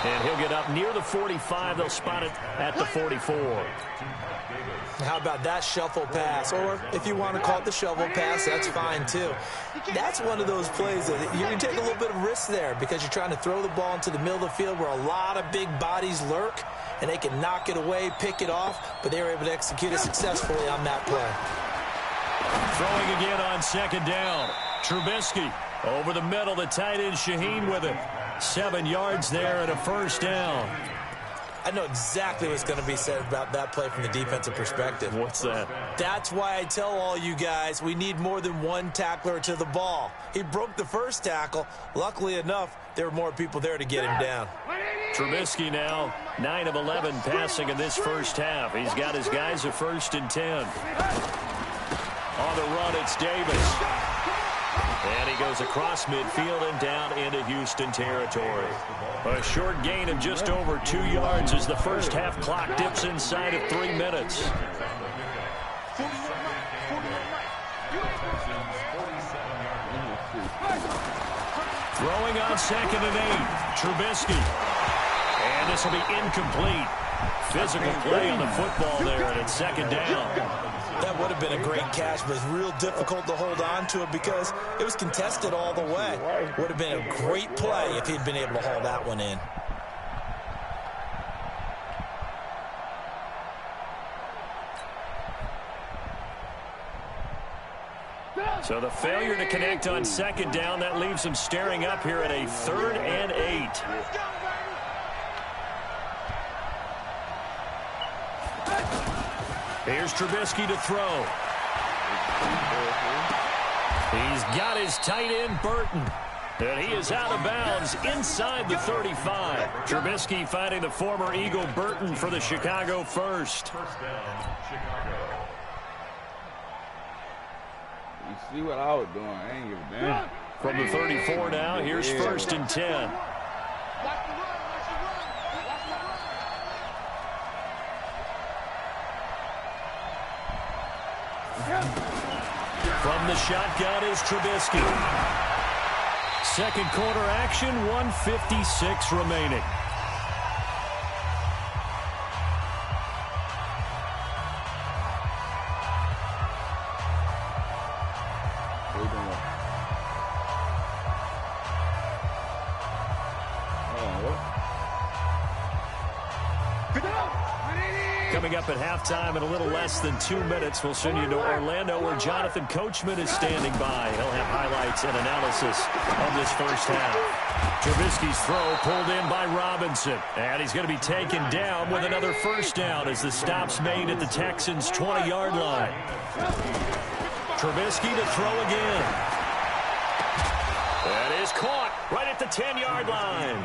And he'll get up near the 45. They'll spot it at the 44. How about that shuffle pass? Or if you want to call it the shovel pass, that's fine too. That's one of those plays that you can take a little bit of risk there because you're trying to throw the ball into the middle of the field where a lot of big bodies lurk, and they can knock it away, pick it off, but they were able to execute it successfully on that play. Throwing again on 2nd down. Trubisky over the middle, the tight end Shaheen with it. 7 yards there and a 1st down. I know exactly what's going to be said about that play from the defensive perspective. What's that? That's why I tell all you guys we need more than one tackler to the ball. He broke the first tackle. Luckily enough, there were more people there to get him down. Trubisky now 9 of 11 passing in this first half. He's got his guys a 1st and 10. On the run, it's Davis. And he goes across midfield and down into Houston territory. A short gain of just over 2 yards as the first half clock dips inside of 3 minutes. Throwing on 2nd and 8. Trubisky. And this will be incomplete. Physical play on the football there, and it's 2nd down. That would have been a great catch, but it's real difficult to hold on to it because it was contested all the way. Would have been a great play if he'd been able to haul that one in. So the failure to connect on 2nd down, that leaves him staring up here at a 3rd and 8. Here's Trubisky to throw. He's got his tight end, Burton. And he is out of bounds inside the 35. Trubisky finding the former Eagle Burton for the Chicago first. First down, Chicago. You see what I was doing? I ain't give a damn. From the 34 now, here's 1st and 10. From the shotgun is Trubisky. Second quarter action, 1:56 remaining. Coming up at halftime in a little less than 2 minutes, we'll send you to Orlando where Jonathan Coachman is standing by. He'll have highlights and analysis of this first half. Trubisky's throw pulled in by Robinson. And he's going to be taken down with another first down as the stop's made at the Texans' 20-yard line. Trubisky to throw again. That is caught right at the 10-yard line.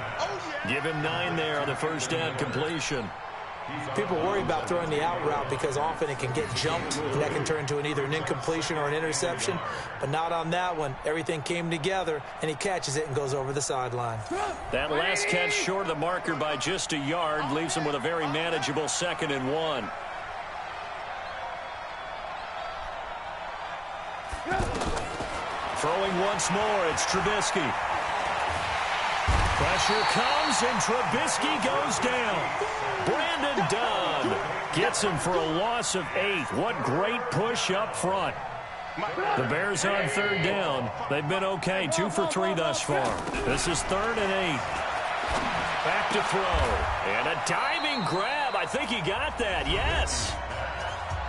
Give him 9 there on the first down completion. People worry about throwing the out route because often it can get jumped, and that can turn into either an incompletion or an interception. But not on that one. Everything came together, and he catches it and goes over the sideline. That last catch short of the marker by just a yard leaves him with a very manageable 2nd and 1. Throwing once more, it's Trubisky. Pressure comes, and Trubisky goes down. Brandon Dunn gets him for a loss of 8. What great push up front. The Bears on 3rd down. They've been okay, 2 for 3 thus far. This is 3rd and 8. Back to throw. And a diving grab. I think he got that. Yes.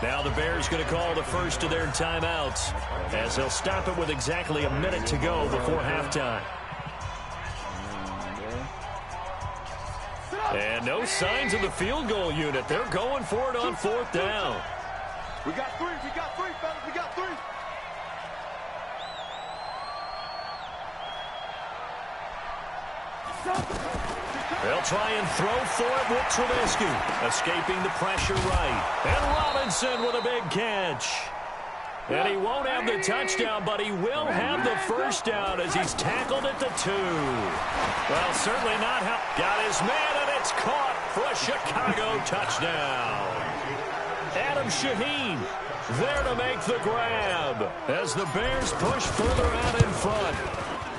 Now the Bears going to call the first of their timeouts as they'll stop it with exactly a minute to go before halftime. And no signs of the field goal unit. They're going for it on 4th down. We got 3, fellas, we got 3. They'll try and throw for it with Trubisky. Escaping the pressure right. And Robinson with a big catch. And he won't have the touchdown, but he will have the first down as he's tackled at the 2. Well, certainly not how. Got his man, and it's caught for a Chicago touchdown. Adam Shaheen there to make the grab as the Bears push further out in front.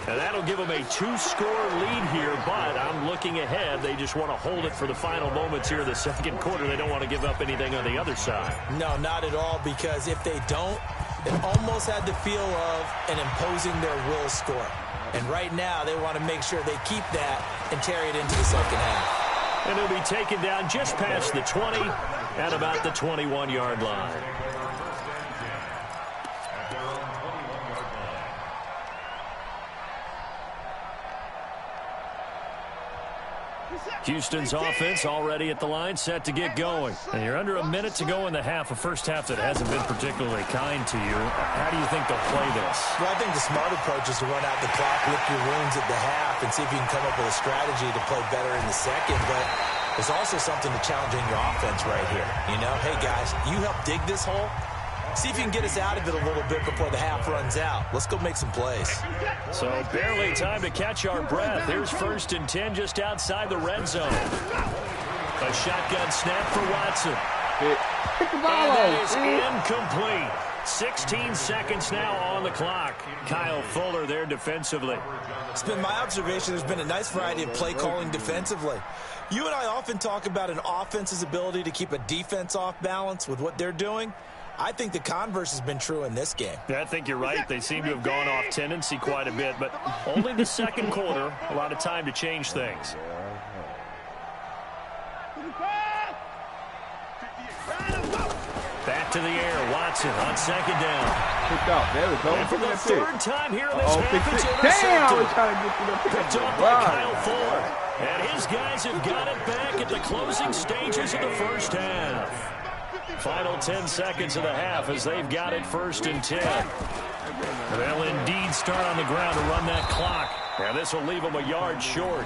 And that'll give them a 2-score lead here, but I'm looking ahead. They just want to hold it for the final moments here of the second quarter. They don't want to give up anything on the other side. No, not at all, because if they don't, it almost had the feel of an imposing their will score. And right now, they want to make sure they keep that and carry it into the second half. And he'll be taken down just past the 20 at about the 21-yard line. Houston's offense already at the line, set to get going. And you're under a minute to go in the half, a first half that hasn't been particularly kind to you. How do you think they'll play this? Well, I think the smart approach is to run out the clock, lick your wounds at the half, and see if you can come up with a strategy to play better in the second. But there's also something to challenging your offense right here. You know, hey, guys, you help dig this hole. See if you can get us out of it a little bit before the half runs out. Let's go make some plays. So barely time to catch our breath. Here's 1st and 10 just outside the red zone. A shotgun snap for Watson. Pick the ball and that off. is incomplete. 16 seconds now on the clock. Kyle Fuller there defensively. It's been my observation there's been a nice variety of play calling defensively. You and I often talk about an offense's ability to keep a defense off balance with what they're doing. I think the converse has been true in this game. Yeah, I think you're right. They seem to have gone off tendency quite a bit, but only the second quarter, a lot of time to change things. Back to the air, Watson on 2nd down. Picked up. There we go. And for the 3rd time here in this half, it's Damn, I was intercepted. trying to get through the Picked up by Kyle Fuller. And his guys have got it back at the closing stages of the first half. Final 10 seconds of the half as they've got it 1st and 10. They'll indeed start on the ground to run that clock. And this will leave them a yard short.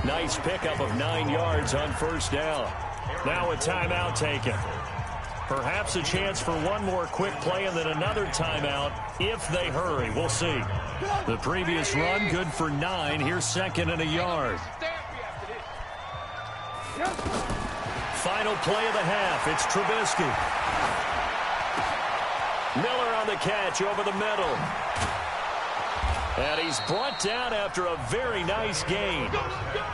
Nice pickup of 9 yards on first down. Now a timeout taken. Perhaps a chance for one more quick play and then another timeout if they hurry. We'll see. The previous run, good for 9. Here's second and a yard. Final play of the half. It's Trubisky. Miller on the catch over the middle. And he's brought down after a very nice gain.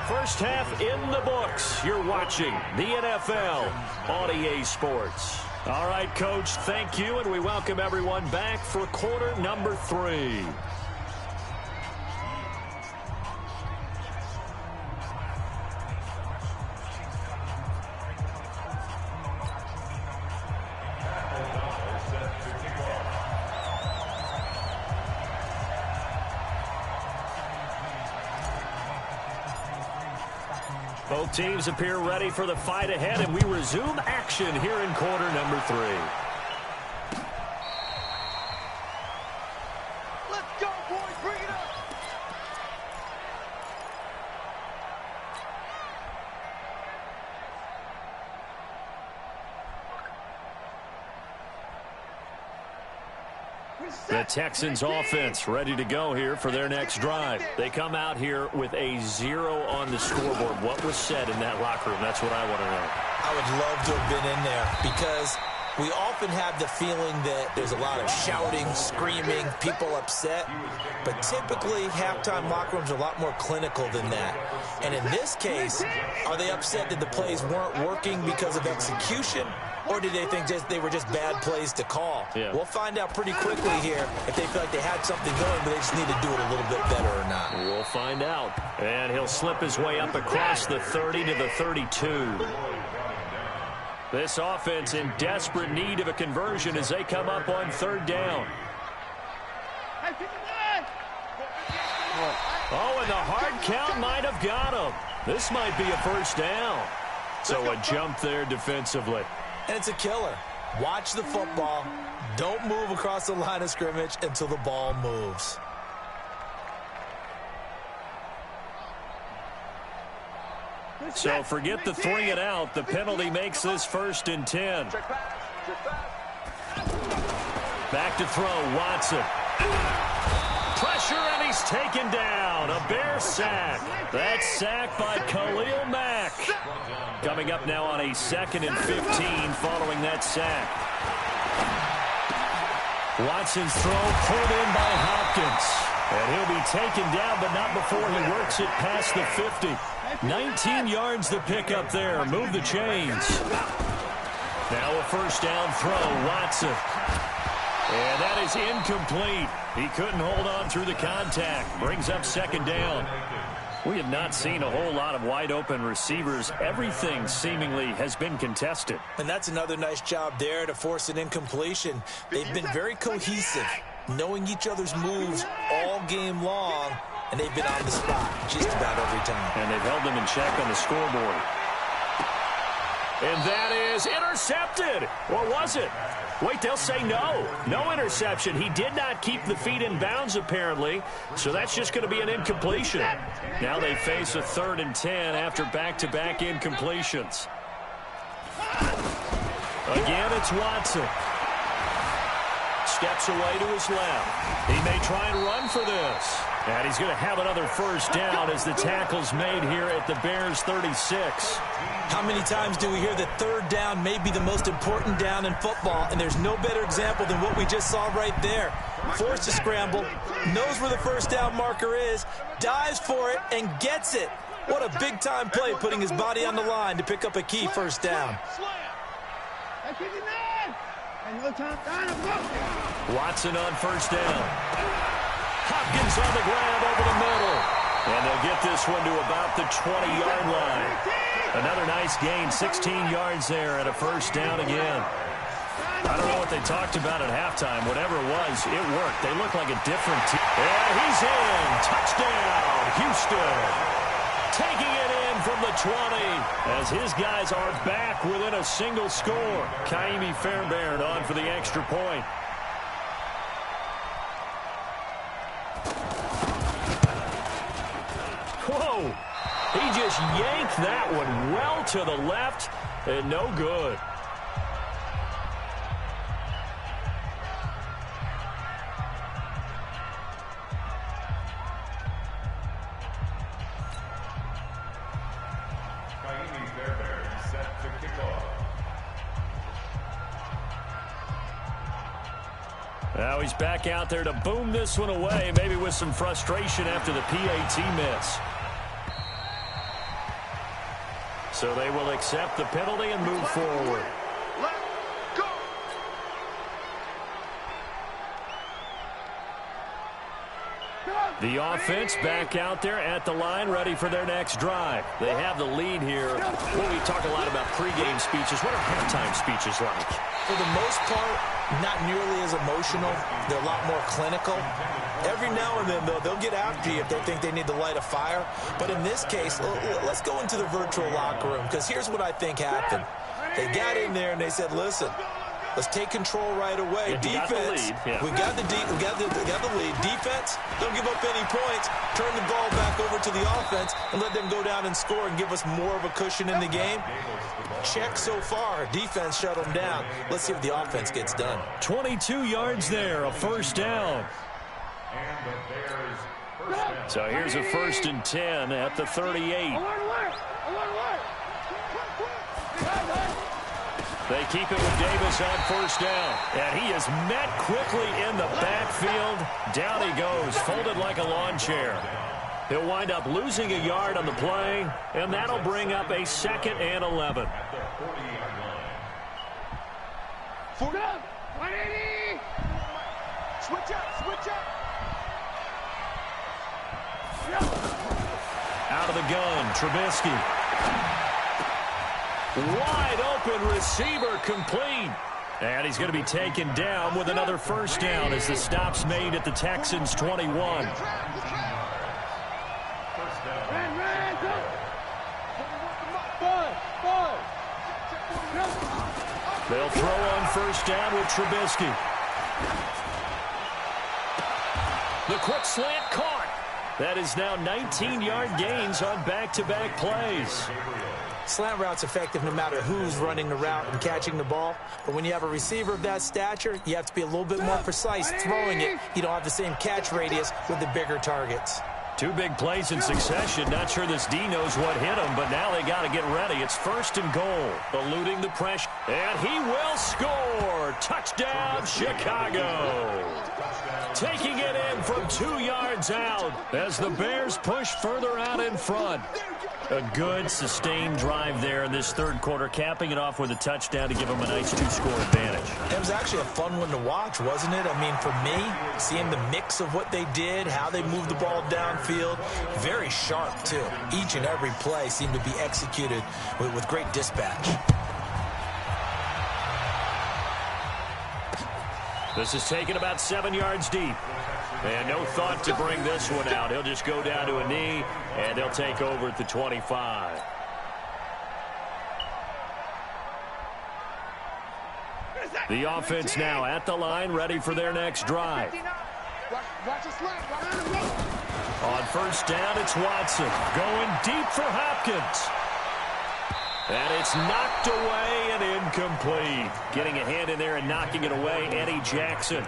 First half in the books. You're watching the NFL on EA Sports. All right, Coach, thank you, and we welcome everyone back for quarter number 3. Both teams appear ready for the fight ahead, and we resume action here in quarter number 3. Let's go, boys. Bring it up. The Texans offense ready to go here for their next drive. They come out here with a 0 on the scoreboard. What was said in that locker room? That's what I want to know. I would love to have been in there because we often have the feeling that there's a lot of shouting, screaming, people upset. But typically, halftime locker rooms are a lot more clinical than that. And in this case, are they upset that the plays weren't working because of execution? Or did they think they were just bad plays to call? Yeah. We'll find out pretty quickly here if they feel like they had something going, but they just need to do it a little bit better or not. We'll find out. And he'll slip his way up across the 30 to the 32. This offense in desperate need of a conversion as they come up on third down. Oh, and the hard count might have got him. This might be a first down. So a jump there defensively. And it's a killer. Watch the football. Don't move across the line of scrimmage until the ball moves. So forget the 3 and out. The penalty makes this 1st and 10. Back to throw, Watson. Pressure, and he's taken down. A Bear sack. That's sacked by Khalil Mack. Coming up now on a 2nd and 15 following that sack. Watson's throw pulled in by Hopkins. And he'll be taken down, but not before he works it past the 50. 19 yards to pick up there. Move the chains. Now a first down throw, Watson. And that is incomplete. He couldn't hold on through the contact. Brings up 2nd down. We have not seen a whole lot of wide-open receivers. Everything seemingly has been contested. And that's another nice job there to force an incompletion. They've been very cohesive, knowing each other's moves all game long, and they've been on the spot just about every time. And they've held them in check on the scoreboard. And that is intercepted. Or was it? Wait, they'll say no. No interception. He did not keep the feet in bounds, apparently. So that's just going to be an incompletion. Now they face a 3rd and 10 after back-to-back incompletions. Again, it's Watson. Steps away to his left. He may try and run for this. And he's going to have another first down as the tackle's made here at the Bears' 36. How many times do we hear that 3rd down may be the most important down in football, and there's no better example than what we just saw right there. Forced to scramble, knows where the first down marker is, dives for it, and gets it. What a big-time play, putting his body on the line to pick up a key first down. Watson on first down. Hopkins on the grab over the middle. And they'll get this one to about the 20-yard line. Another nice gain, 16 yards there and a first down again. I don't know what they talked about at halftime. Whatever it was, it worked. They look like a different team. And he's in. Touchdown, Houston. Taking it in from the 20 as his guys are back within a single score. Kaimi Fairbairn on for the extra point. Whoa! He just yanked that one well to the left and no good. Set to kick off. Now he's back out there to boom this one away, maybe with some frustration after the PAT miss. So they will accept the penalty and move forward. The offense back out there at the line, ready for their next drive. They have the lead here. Well, we talk a lot about pregame speeches. What are halftime speeches like? For the most part, not nearly as emotional. They're a lot more clinical. Every now and then, though, they'll get after you if they think they need to light a fire. But in this case, let's go into the virtual locker room, because here's what I think happened. They got in there and they said, listen, let's take control right away. Defense, we got the lead. Defense, don't give up any points. Turn the ball back over to the offense and let them go down and score and give us more of a cushion in the game. Check so far. Defense shut them down. Let's see if the offense gets done. 22 yards there, a first down. So here's a 1st and 10 at the 38. They keep it with Davis on 1st down. And he is met quickly in the backfield. Down he goes, folded like a lawn chair. He'll wind up losing a yard on the play, and that'll bring up a 2nd and 11. 180! Switch up, switch up! Out of the gun, Trubisky. Wide open receiver, complete. And he's going to be taken down with another 1st down as the stop's made at the Texans' 21. They'll throw on 1st down with Trubisky. The quick slant caught. That is now 19-yard gains on back-to-back plays. Slant route's effective no matter who's running the route and catching the ball. But when you have a receiver of that stature, you have to be a little bit more precise throwing it. You don't have the same catch radius with the bigger targets. 2 big plays in succession. Not sure this D knows what hit him, but now they got to get ready. It's 1st and goal. Eluding the pressure. And he will score. Touchdown, Chicago. Taking it in from 2 yards out as the Bears push further out in front. A good, sustained drive there in this 3rd quarter, capping it off with a touchdown to give them a nice 2-score advantage. It was actually a fun one to watch, wasn't it? I mean, for me, seeing the mix of what they did, how they moved the ball downfield, very sharp, too. Each and every play seemed to be executed with great dispatch. This is taken about 7 yards deep. And no thought to bring this one out. He'll just go down to a knee, and they'll take over at the 25. The offense now at the line, ready for their next drive. On 1st down, it's Watson. Going deep for Hopkins. And it's knocked away and incomplete. Getting a hand in there and knocking it away, Eddie Jackson.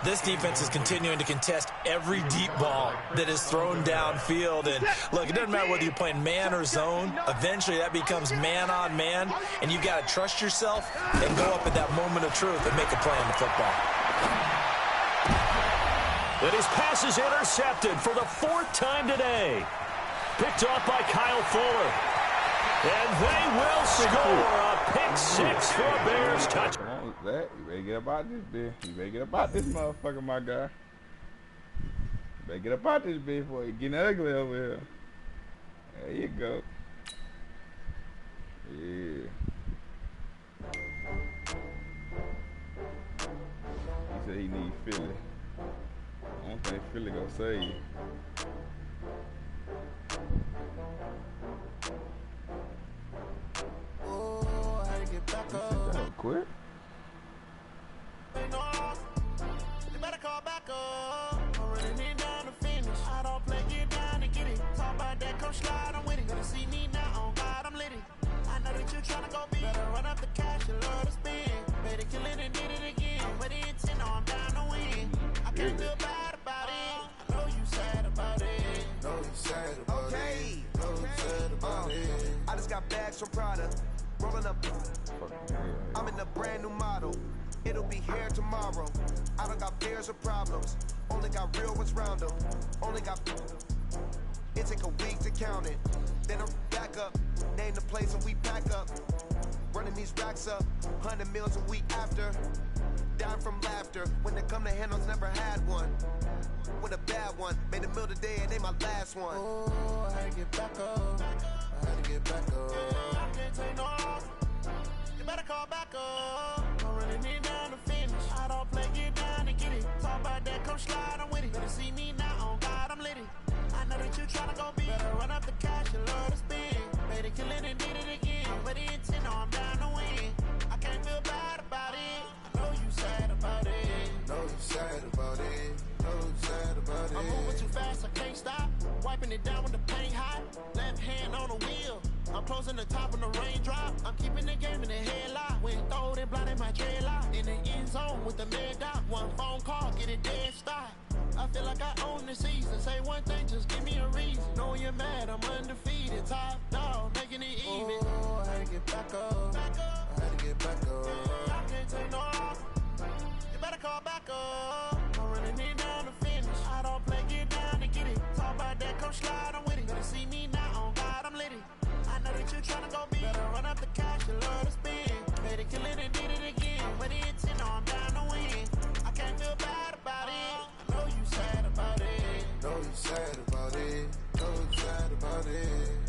This defense is continuing to contest every deep ball that is thrown downfield. And, look, it doesn't matter whether you're playing man or zone. Eventually, that becomes man-on-man, and you've got to trust yourself and go up at that moment of truth and make a play on the football. And his pass is intercepted for the 4th time today. Picked off by Kyle Fuller. And they will score a pick 6 for a Bears touch. Come on, Zach. You better get up out this bitch. You better get up out this motherfucker, my guy. You better get up out this bitch before you getting ugly over here. There you go. Yeah. He said he need Philly. I don't think Philly gonna save you. Quick. You better call back up. Already need down to finish. I don't play, get down to get it. Talk about that, come come slide, I'm with it. Gonna see me now, on God, I'm litty. I know that you tryna go big. Better run up the cash, you love to spend. Better kill it and did it again. With the intent, no, I'm down to win. I can't feel bad about it. I know you sad about it. Know you sad about it. Know you sad about it. I just got bags from Prada. Rolling up. I'm in a brand new model. It'll be here tomorrow. I don't got fears or problems. Only got real ones round them. Only got. It take a week to count it. Then I'm back up. Name the place and we pack up. Running these racks up. 100 meals a week after. Down from laughter. When they come to handles, never had one. With a bad one. Made a meal today and they my last one. Oh, I had to get back up. I had to get back up. I can't take no off. You better call back up. I'm running it down to finish. I don't play, get down to get it. Talk about that, come slide, I'm with it. Better see me now, on God, I'm litty. I know that you tryna go big. Better run up the cash, you love to spend. Made it, kill it, and did it again. With the intent, no, I'm down to win. I can't feel bad about it. I know you sad about it. Know you sad about it. Know you sad about it. I'm moving too fast, I can't stop. Wiping it down with the paint hot. Left hand on the wheel. I'm closing the top when the raindrop. I'm keeping the game in the headlock. When throwed and blinded my dreadlock. In the end zone with the mad dot. One phone call, get it dead stop. I feel like I own the season. Say one thing, just give me a reason. Knowing you're mad, I'm undefeated. Top dog, making it even. Oh, I had to get back up. I had to get back up. I can't take no off. You better call back up. I'm running it down to finish. I don't play, get down to get it. Talk about that, come slide, I'm with it. Gonna see me now, on God, I'm litty. I know that you tryna go big. Better run up the cash, you love to spend. Better kill it and did it again. With the intent, no, I'm down to win. I can't feel bad about it. I know you sad about it. Know you sad about it. Know you sad about it.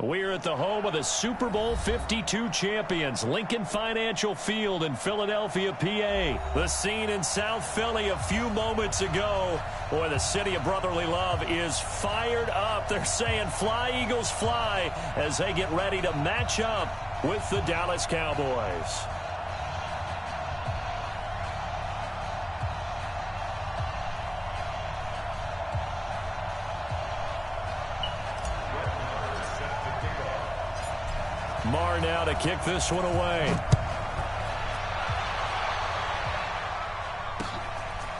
We're at the home of the Super Bowl 52 champions, Lincoln Financial Field in Philadelphia, PA. The scene in South Philly a few moments ago. Boy, the city of brotherly love is fired up. They're saying fly, Eagles, fly, as they get ready to match up with the Dallas Cowboys. Marr now to kick this one away.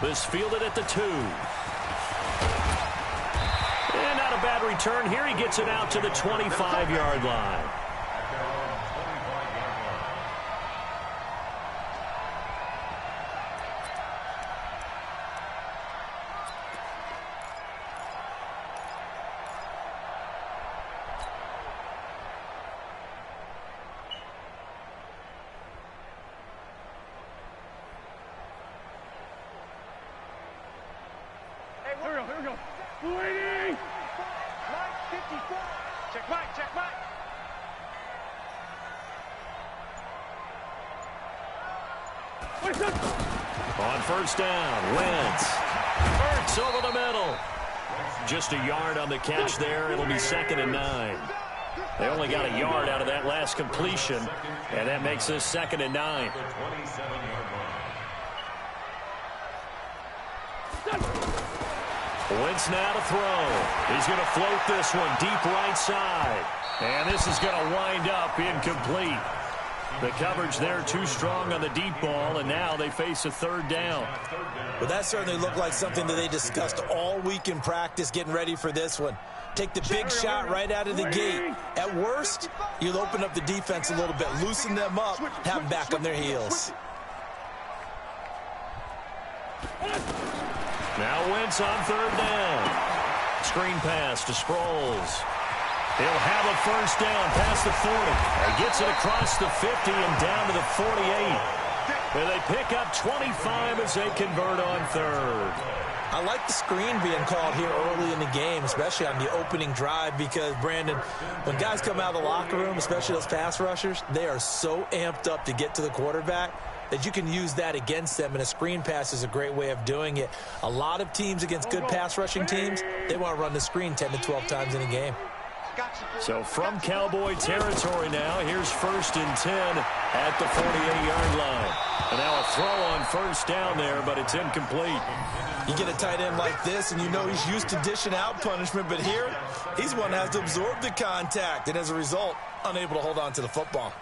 This fielded at the 2. And not a bad return here. He gets it out to the 25-yard line. Here we go. Waiting! Line 54. Check right. On first down, Wentz. Hurts over the middle. Just a yard on the catch there. It'll be 2nd and 9. They only got a yard out of that last completion, and that makes this 2nd and 9. Wentz now to throw. He's going to float this one deep right side. And this is going to wind up incomplete. The coverage there too strong on the deep ball, and now they face a 3rd down. Well, that certainly looked like something that they discussed all week in practice getting ready for this one. Take the big shot right out of the gate. At worst, you'll open up the defense a little bit, loosen them up, have them back on their heels. Now Wentz on 3rd down. Screen pass to Sproles. He'll have a first down past the 40. He gets it across the 50 and down to the 48. And they pick up 25 as they convert on 3rd. I like the screen being called here early in the game, especially on the opening drive, because, Brandon, when guys come out of the locker room, especially those pass rushers, they are so amped up to get to the quarterback that you can use that against them, and a screen pass is a great way of doing it. A lot of teams against good pass rushing teams, they want to run the screen 10 to 12 times in a game. So from Cowboy territory now, here's 1st and 10 at the 48-yard line. And now a throw on first down there, but it's incomplete. You get a tight end like this, and you know he's used to dishing out punishment, but here, he's one that has to absorb the contact, and as a result, unable to hold on to the football.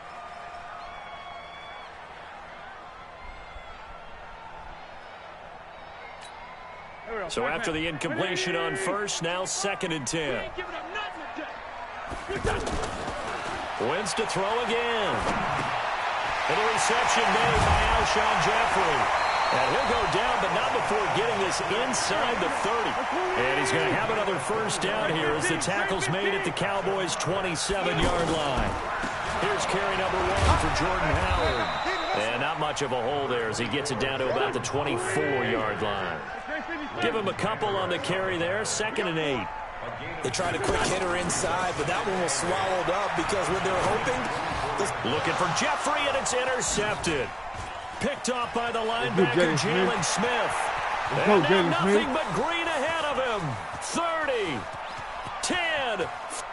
So after the incompletion on first, now 2nd and 10. Wentz to throw again. And a reception made by Alshon Jeffrey. And he'll go down, but not before getting this inside the 30. And he's going to have another first down here as the tackle's made at the Cowboys' 27-yard line. Here's carry number 1 for Jordan Howard. And not much of a hole there as he gets it down to about the 24-yard line. Give him a couple on the carry there, 2nd and 8. They tried a quick hitter inside, but that one was swallowed up because what they're hoping... Looking for Jeffrey, and it's intercepted. Picked off by the linebacker, Jalen Smith. And now nothing but green ahead of him. 30, 10,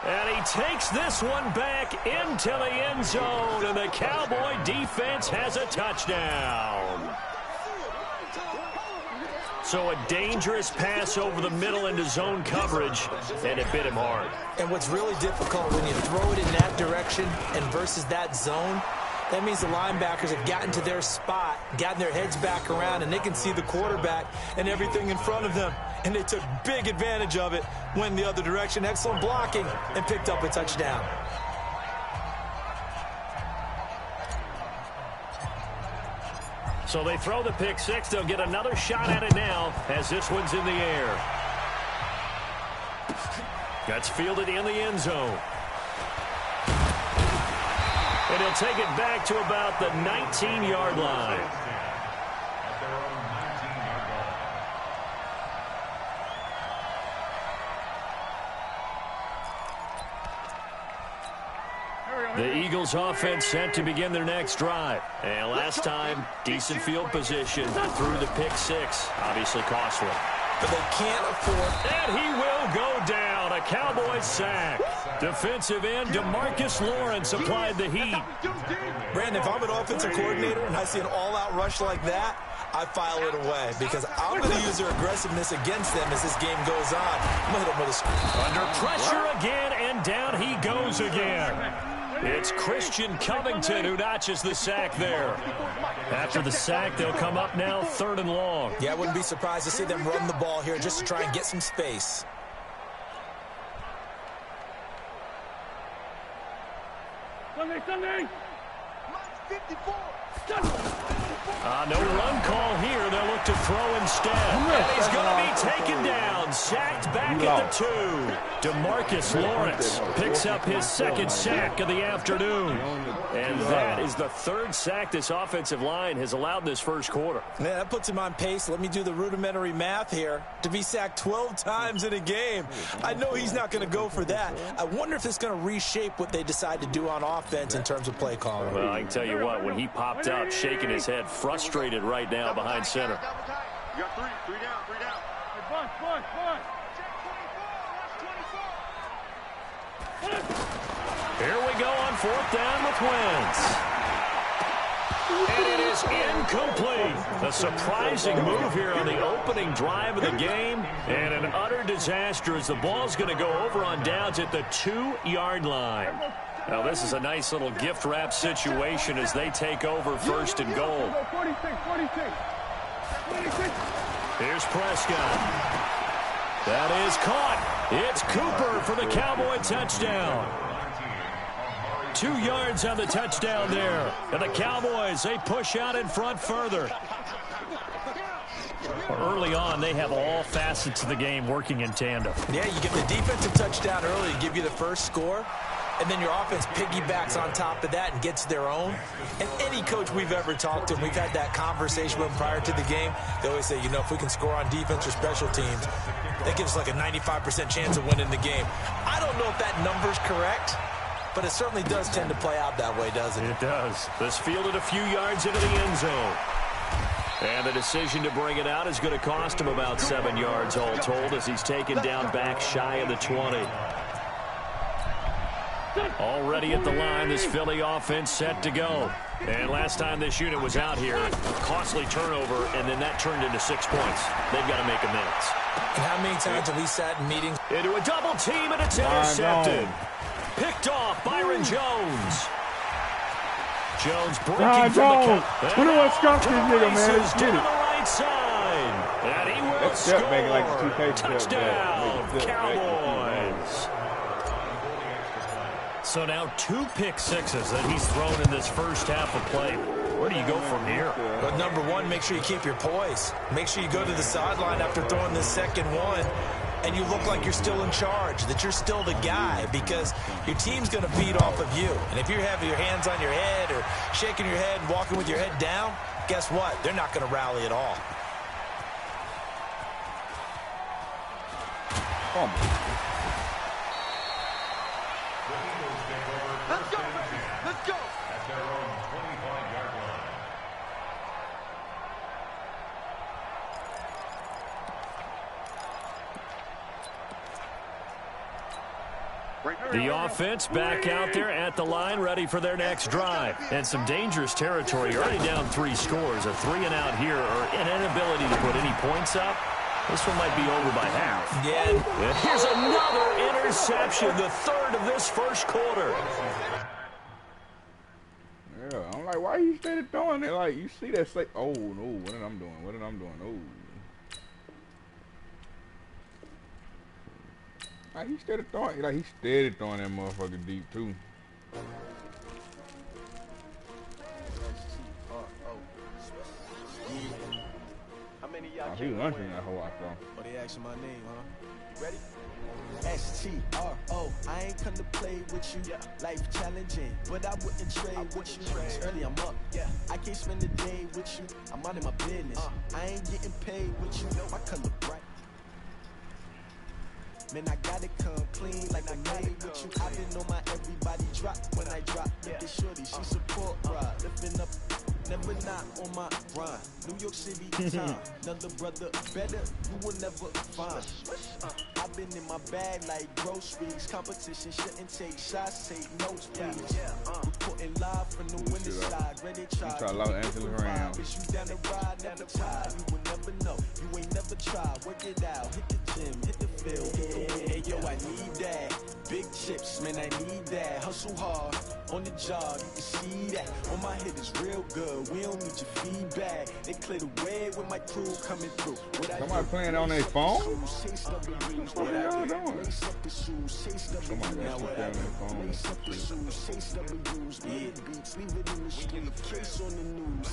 and he takes this one back into the end zone, and the Cowboy defense has a touchdown. So a dangerous pass over the middle into zone coverage, and it bit him hard. And what's really difficult when you throw it in that direction and versus that zone, that means the linebackers have gotten to their spot, gotten their heads back around, and they can see the quarterback and everything in front of them. And they took big advantage of it, went the other direction, excellent blocking, and picked up a touchdown. So they throw the pick six. They'll get another shot at it now as this one's in the air. That's fielded in the end zone. And he'll take it back to about the 19-yard line. The Eagles offense set to begin their next drive. And last time, decent field position through the pick six. Obviously costly. But they can't afford. And he will go down. A Cowboys sack. Defensive end DeMarcus Lawrence applied the heat. Brandon, if I'm an offensive coordinator and I see an all-out rush like that, I file it away because I'm going to use their aggressiveness against them as this game goes on. I'm going to hit them with a screen. Under pressure again, and down he goes again. It's Christian Covington who notches the sack there. After the sack, they'll come up now 3rd and long. Yeah, I wouldn't be surprised to see them run the ball here just to try and get some space. Sunday. 54. No run call here. They'll look to throw instead. And he's going to be taken down. Sacked back at the 2. DeMarcus Lawrence picks up his 2nd sack of the afternoon. And that is the 3rd sack this offensive line has allowed in this first quarter. Yeah, that puts him on pace. Let me do the rudimentary math here. To be sacked 12 times in a game. I know he's not going to go for that. I wonder if it's going to reshape what they decide to do on offense in terms of play calling. Well, I can tell you what, when he popped out shaking his head, frustrated right now behind center. You got 3 down. Bunch. Here we go on 4th down with Wentz. And it is incomplete. A surprising move here on the opening drive of the game. And an utter disaster as the ball's going to go over on downs at the 2-yard line. Now, this is a nice little gift wrap situation as they take over 1st and goal. 46. Here's Prescott. That is caught. It's Cooper for the Cowboy touchdown. 2 yards on the touchdown there. And the Cowboys, they push out in front further. Early on, they have all facets of the game working in tandem. Yeah, you get the defensive touchdown early to give you the first score. And then your offense piggybacks on top of that and gets their own. And any coach we've ever talked to, and we've had that conversation with them prior to the game, they always say, if we can score on defense or special teams, that gives us like a 95% chance of winning the game. I don't know if that number's correct, but it certainly does tend to play out that way, doesn't it? It does. This fielded a few yards into the end zone. And the decision to bring it out is going to cost him about 7 yards all told as he's taken down back shy of the 20. Already at the line, this Philly offense set to go. And last time this unit was out here, a costly turnover, and then that turned into 6 points. They've got to make amends. And how many times have we sat in meetings? Into a double team, and it's intercepted. Picked off Byron Jones. Jones breaking from the count. 21 scuffed this nigga, man. Let's get down it. the right side. And he will score. Touchdown, Cowboys. So now 2 pick sixes that he's thrown in this first half of play. Where do you go from here? But number one, make sure you keep your poise. Make sure you go to the sideline after throwing this second one, and you look like you're still in charge, that you're still the guy, because your team's going to feed off of you. And if you have your hands on your head or shaking your head and walking with your head down, guess what? They're not going to rally at all. Let's go, baby. Let's go. At their own 25-yard line. The offense back out there at the line, ready for their next drive. And some dangerous territory, already down 3 scores. A 3-and-out here, or an inability to put any points up. This one might be over by half. Yeah. And here's another interception, the 3rd of this first quarter. Yeah, I'm like, why you steady throwing it? Like, you see that say, oh, no, what did I'm doing? What did I'm doing? Oh. Like, he steady throwing that motherfucker deep, too. How many y'all Oh, he lunching that whole I thought. Oh, they asking my name, huh? You ready? S-T-R-O, I ain't come to play with you. Life challenging, but I wouldn't trade with you. It's early, I'm up. I can't spend the day with you. I'm out of my business. I ain't getting paid with you. My color bright. Man, I gotta come clean like I made with you. I been on my everybody drop when I drop. Look at shorty, she support ride. Lifting up, never not on my grind. New York City time, another brother better, you will never find. I've been in my bag like groceries. Competition shouldn't take shots, take notes, please. Reporting live from the winter side, ready to try. Los Angeles Rams. Bitch, you down the ride, never tired. You will never know, you ain't never tried. Work it out, hit the gym, hit the field. Hey yo, I need that. Big chips, man, I need that. Hustle hard on the job, you can see that. On my head is real good. We don't need your feedback. They clear the way with my crew coming through. Somebody playing on their phone? What are y'all doing? Somebody got to play on their phone.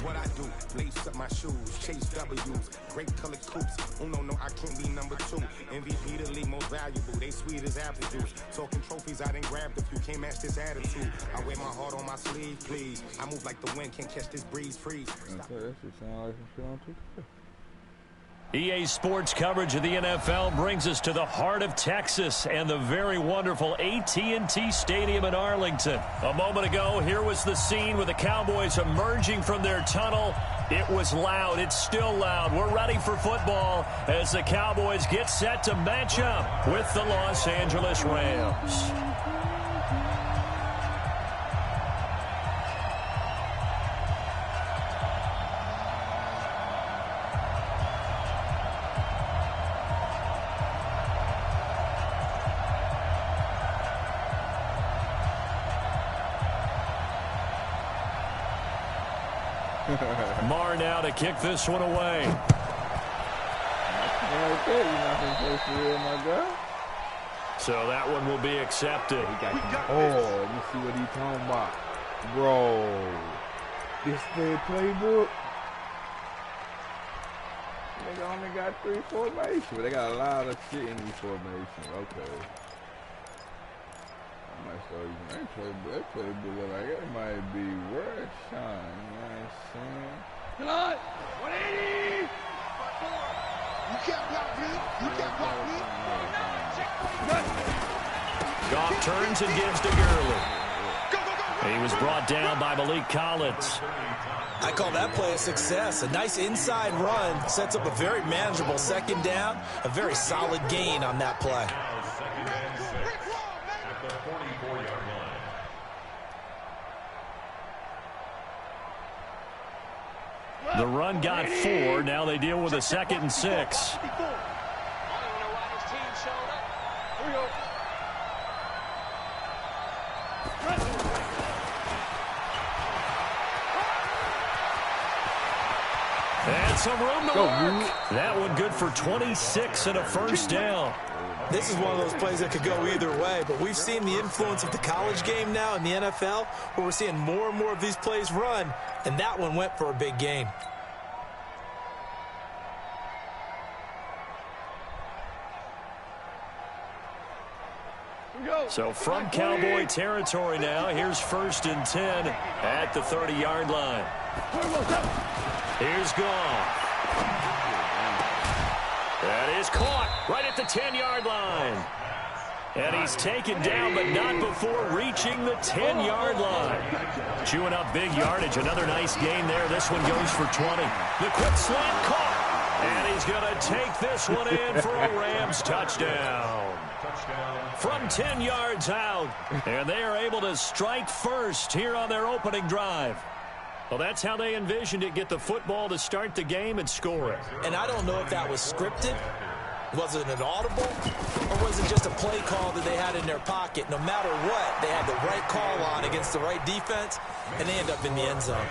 What I do, lace up my shoes, chase W's, great color coops. Oh no, I can't be number 2. MVP the league most valuable, they sweet as apple juice. Talking trophies, I done grabbed a few, can't match this attitude. I wear my heart on my sleeve, please. I move like the wind, can't catch this breeze, freeze. That shit sound like some shit on 2K. EA Sports coverage of the NFL brings us to the heart of Texas and the very wonderful AT&T Stadium in Arlington. A moment ago, here was the scene with the Cowboys emerging from their tunnel. It was loud. It's still loud. We're ready for football as the Cowboys get set to match up with the Los Angeles Rams. Marr now to kick this one away. Okay, you're not supposed to hear my guy. So that one will be accepted. Let me see what he's talking about. Bro, this their playbook. They only got 3 formations. But they got a lot of shit in these formations. Okay. I might start using that playbook look like it might be worth shine. You know what I'm saying? Come on! 180! You can't block me. You can't block me. Goff turns and gives to Gurley. He was brought down by Malik Collins. I call that play a success. A nice inside run sets up a very manageable second down. A very solid gain on that play. The run got 4. Now they deal with a 2nd and 6. And some room to work. That one good for 26 and a first down. This is one of those plays that could go either way, but we've seen the influence of the college game now in the NFL, where we're seeing more and more of these plays run, and that one went for a big gain. So from Cowboy territory now, here's 1st and 10 at the 30-yard line. Here's Goff. That is caught right at the 10-yard line. And he's taken down, but not before reaching the 10-yard line. Chewing up big yardage. Another nice gain there. This one goes for 20. The quick slant caught. And he's going to take this one in for a Rams touchdown. From 10 yards out. And they are able to strike first here on their opening drive. Well, that's how they envisioned it. Get the football to start the game and score it. And I don't know if that was scripted. Was it an audible? Or was it just a play call that they had in their pocket? No matter what, they had the right call on against the right defense, and they end up in the end zone.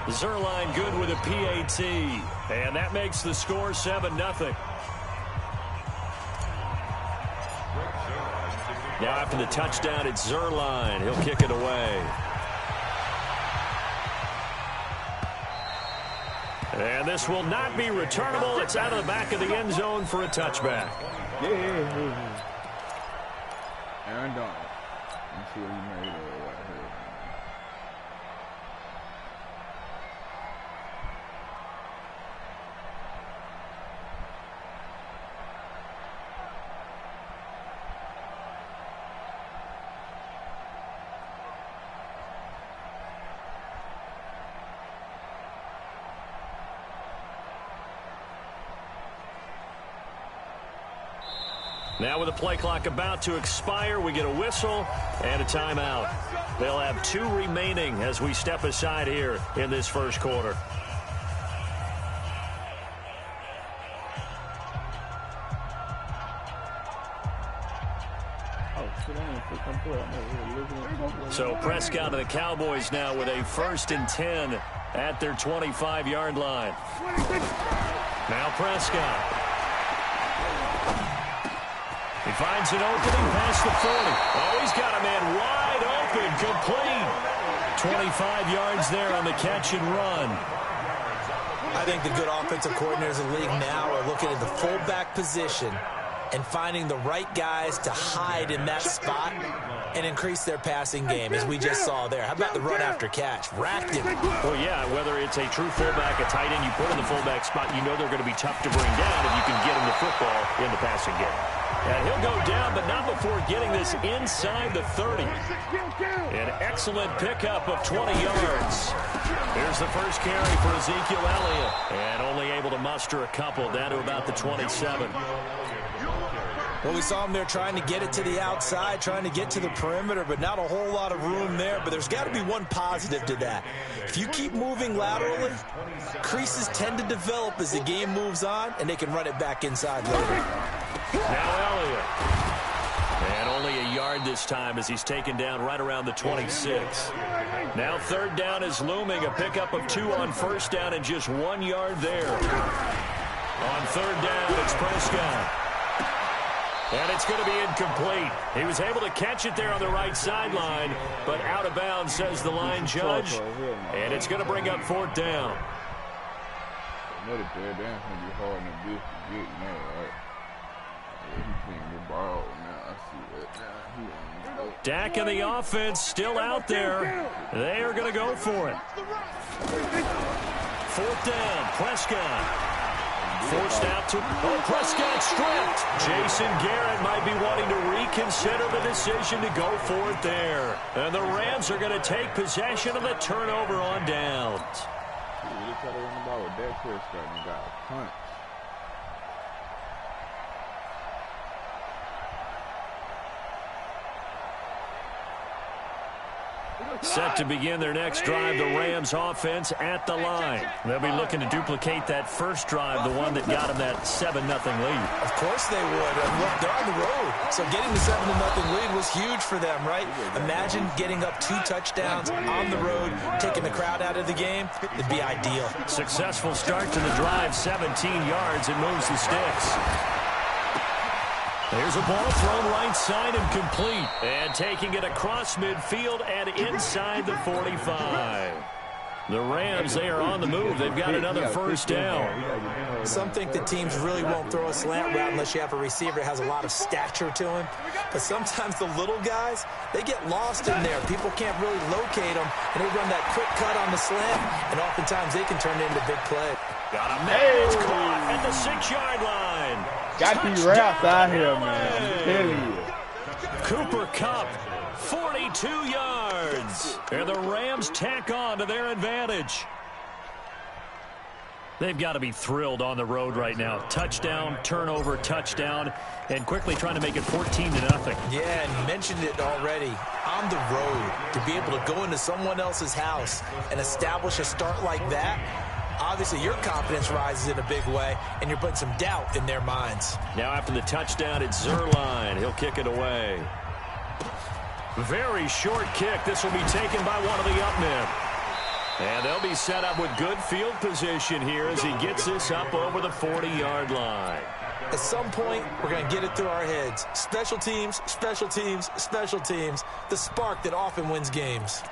Zerline good with a PAT. And that makes the score 7-0. Now after the touchdown, it's Zerline. He'll kick it away. And this will not be returnable. It's out of the back of the end zone for a touchback. Yeah. Aaron Donald. Let's see what he made of it right here. Now with the play clock about to expire, we get a whistle and a timeout. They'll have 2 remaining as we step aside here in this first quarter. Oh, So Prescott and the Cowboys now with a 1st and 10 at their 25-yard line. Now Prescott. He finds an opening past the 40. Oh, he's got a man wide open, complete. 25 yards there on the catch and run. I think the good offensive coordinators in the league now are looking at the fullback position and finding the right guys to hide in that spot and increase their passing game, as we just saw there. How about the run after catch? Racked him. Well, yeah, whether it's a true fullback, a tight end, you put in the fullback spot, you know they're going to be tough to bring down if you can get him the football in the passing game. And he'll go down, but not before getting this inside the 30. An excellent pickup of 20 yards. Here's the first carry for Ezekiel Elliott. And only able to muster a couple down to about the 27. Well, we saw him there trying to get it to the outside, trying to get to the perimeter, but not a whole lot of room there. But there's got to be one positive to that. If you keep moving laterally, creases tend to develop as the game moves on, and they can run it back inside later. Now Elliott. And only a yard this time as he's taken down right around the 26. Now 3rd down is looming. A pickup of 2 on 1st down and just 1 yard there. On 3rd down, it's Prescott. And it's going to be incomplete. He was able to catch it there on the right sideline, but out of bounds, says the line judge. And it's going to bring up 4th down. Another third down is going to be hard in the bitch to get now, right? He can't get ball now. I see that. Dak and the offense still out there. They are going to go for it. 4th down, Prescott. Forced out to Prescott stripped. Jason Garrett might be wanting to reconsider the decision to go for it there. And the Rams are going to take possession of the turnover on downs. They try to run the ball with Dak Prescott and got a punt. Set to begin their next drive, the Rams offense at the line. They'll be looking to duplicate that first drive, the one that got them that 7-0 lead. Of course they would. Look, they're on the road. So getting the 7-0 lead was huge for them, right? Imagine getting up 2 touchdowns on the road, taking the crowd out of the game. It'd be ideal. Successful start to the drive, 17 yards, and moves the sticks. There's a ball thrown right side and complete. And taking it across midfield and inside the 45. The Rams, they are on the move. They've got another 1st down. Some think that teams really won't throw a slant route unless you have a receiver that has a lot of stature to him. But sometimes the little guys, they get lost in there. People can't really locate them, and they run that quick cut on the slant, and oftentimes they can turn it into big play. Got a man. It's caught at the 6-yard line. Got these routes out here, man. I'm telling you. Cooper Kupp, 42 yards. And the Rams tack on to their advantage. They've got to be thrilled on the road right now. Touchdown, turnover, touchdown, and quickly trying to make it 14-0. Yeah, and you mentioned it already. On the road, to be able to go into someone else's house and establish a start like that, obviously your confidence rises in a big way, and you're putting some doubt in their minds. Now after the touchdown, it's Zerline. He'll kick it away. Very short kick. This will be taken by one of the up men. And they'll be set up with good field position here as he gets this up over the 40-yard line. At some point, we're going to get it through our heads. Special teams, special teams, special teams. The spark that often wins games.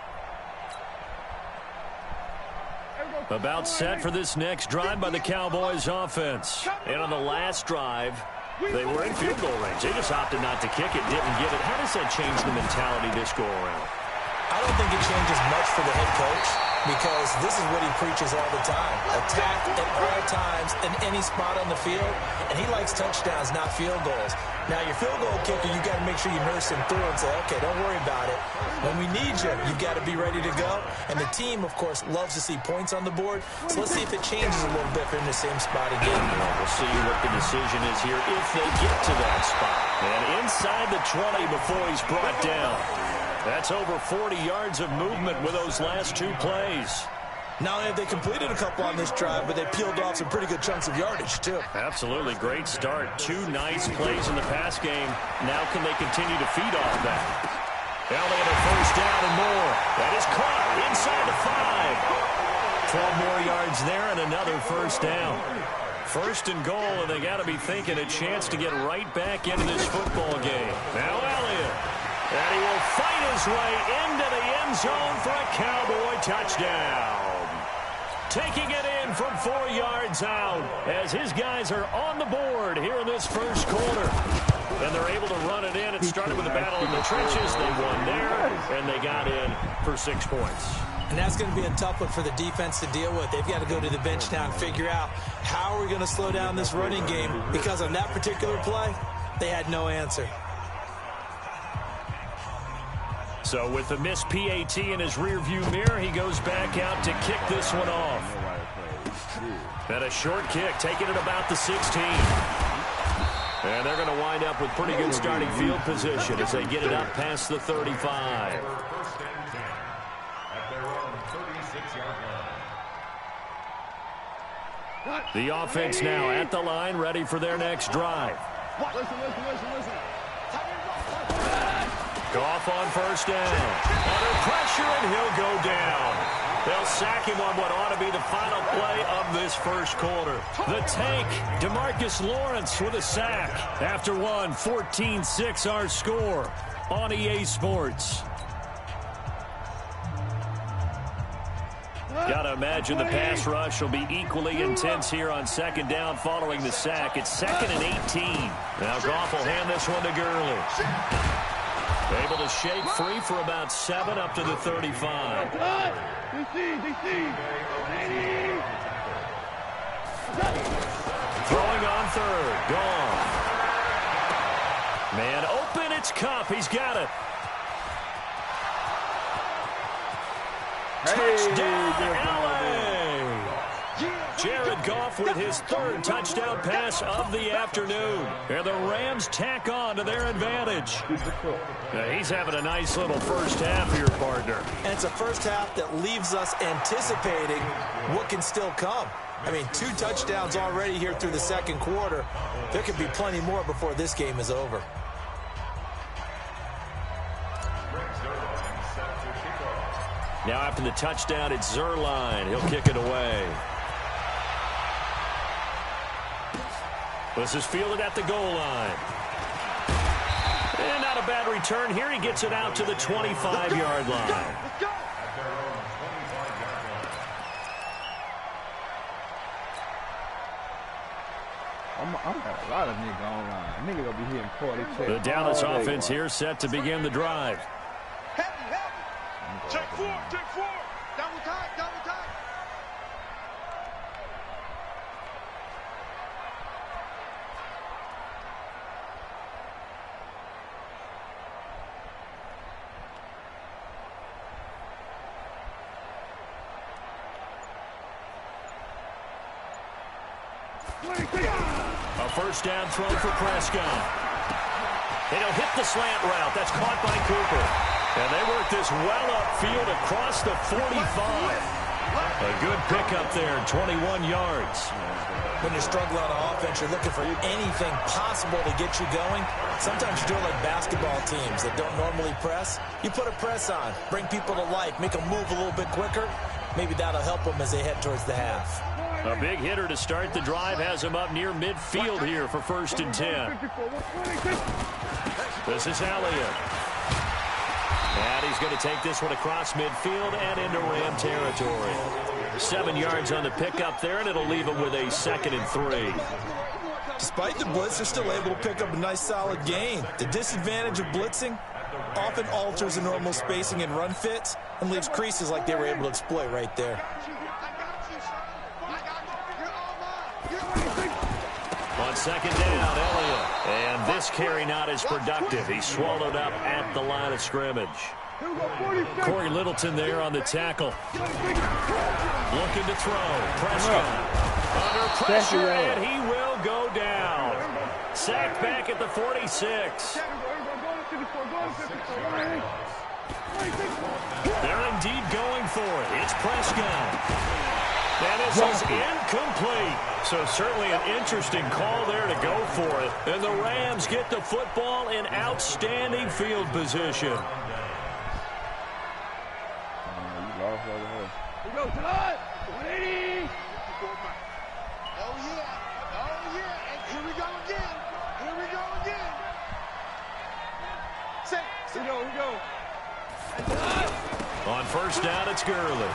About set for this next drive by the Cowboys offense. And on the last drive, they were in field goal range. They just opted not to kick it, didn't get it. How does that change the mentality this go around? I don't think it changes much for the head coach, because this is what he preaches all the time. Attack at all times in any spot on the field, and he likes touchdowns, not field goals. Now, your field goal kicker, you got to make sure you nurse him through and say, okay, don't worry about it. When we need you, you've got to be ready to go. And the team, of course, loves to see points on the board. So let's see if it changes a little bit if they're in the same spot again. We'll see what the decision is here if they get to that spot. And inside the 20 before he's brought down. That's over 40 yards of movement with those last 2 plays. Not only have they completed a couple on this drive, but they peeled off some pretty good chunks of yardage, too. Absolutely. Great start. 2 nice plays in the pass game. Now can they continue to feed off that? Elliott a first down and more. That is caught inside the 5. 12 more yards there and another first down. First and goal, and they got to be thinking a chance to get right back into this football game. Now Elliott. And he will fight his way into the end zone for a Cowboy touchdown. Taking it in from 4 yards out as his guys are on the board here in this first quarter. And they're able to run it in. It started with a battle in the trenches. They won there, and they got in for 6 points. And that's going to be a tough one for the defense to deal with. They've got to go to the bench now and figure out how are we going to slow down this running game, because on that particular play, they had no answer. So with the missed PAT in his rearview mirror, he goes back out to kick this one off. And a short kick, taking it about the 16. And they're going to wind up with pretty good starting field position as they get it up past the 35. The offense now at the line, ready for their next drive. Listen. Goff on first down. Under pressure, and he'll go down. They'll sack him on what ought to be the final play of this first quarter. The tank, DeMarcus Lawrence with a sack. After one, 14-6 our score on EA Sports. Got to imagine the pass rush will be equally intense here on second down following the sack. It's 2nd and 18. Now Goff will hand this one to Gurley. Able to shake free for about 7 up to the 35. Throwing on 3rd. Gone. Man open. It's Kupp. He's got it. Touchdown, LA! Jared Goff with his 3rd touchdown pass of the afternoon. And the Rams tack on to their advantage. Now, he's having a nice little first half here, partner. And it's a first half that leaves us anticipating what can still come. I mean, 2 touchdowns already here through the second quarter. There could be plenty more before this game is over. Now after the touchdown, it's Zerline. He'll kick it away. This is fielded at the goal line. And not a bad return here. He gets it out to the 25-yard line. I'm at a lot of niggas online. Niggas gonna be hitting 40 checks. The Dallas offense here set to begin the drive. Check 4. Double time. A first down throw for Prescott. And he'll hit the slant route. That's caught by Cooper. And they work this well upfield across the 45. A good pickup there, 21 yards. When you're struggling on offense, you're looking for anything possible to get you going. Sometimes you do it like basketball teams that don't normally press. You put a press on, bring people to life, make them move a little bit quicker. Maybe that'll help them as they head towards the half. A big hitter to start the drive has him up near midfield here for 1st and 10. This is Elliott. And he's going to take this one across midfield and into Ram territory. 7 yards on the pickup there, and it'll leave him with a 2nd and 3. Despite the blitz, they're still able to pick up a nice solid gain. The disadvantage of blitzing often alters the normal spacing and run fits and leaves creases like they were able to exploit right there. On 2nd down, Elliott. And this carry not as productive. He's swallowed up at the line of scrimmage. Corey Littleton there on the tackle. Looking to throw. Prescott under pressure, and he will go down. Sacked back at the 46. They're indeed going for it. It's Prescott. And this is incomplete. So certainly an interesting call there to go for it. And the Rams get the football in outstanding field position. We go to the 180. Oh, yeah. Oh, yeah. And here we go again. Here we go again. Here we go. On first down, it's Gurley.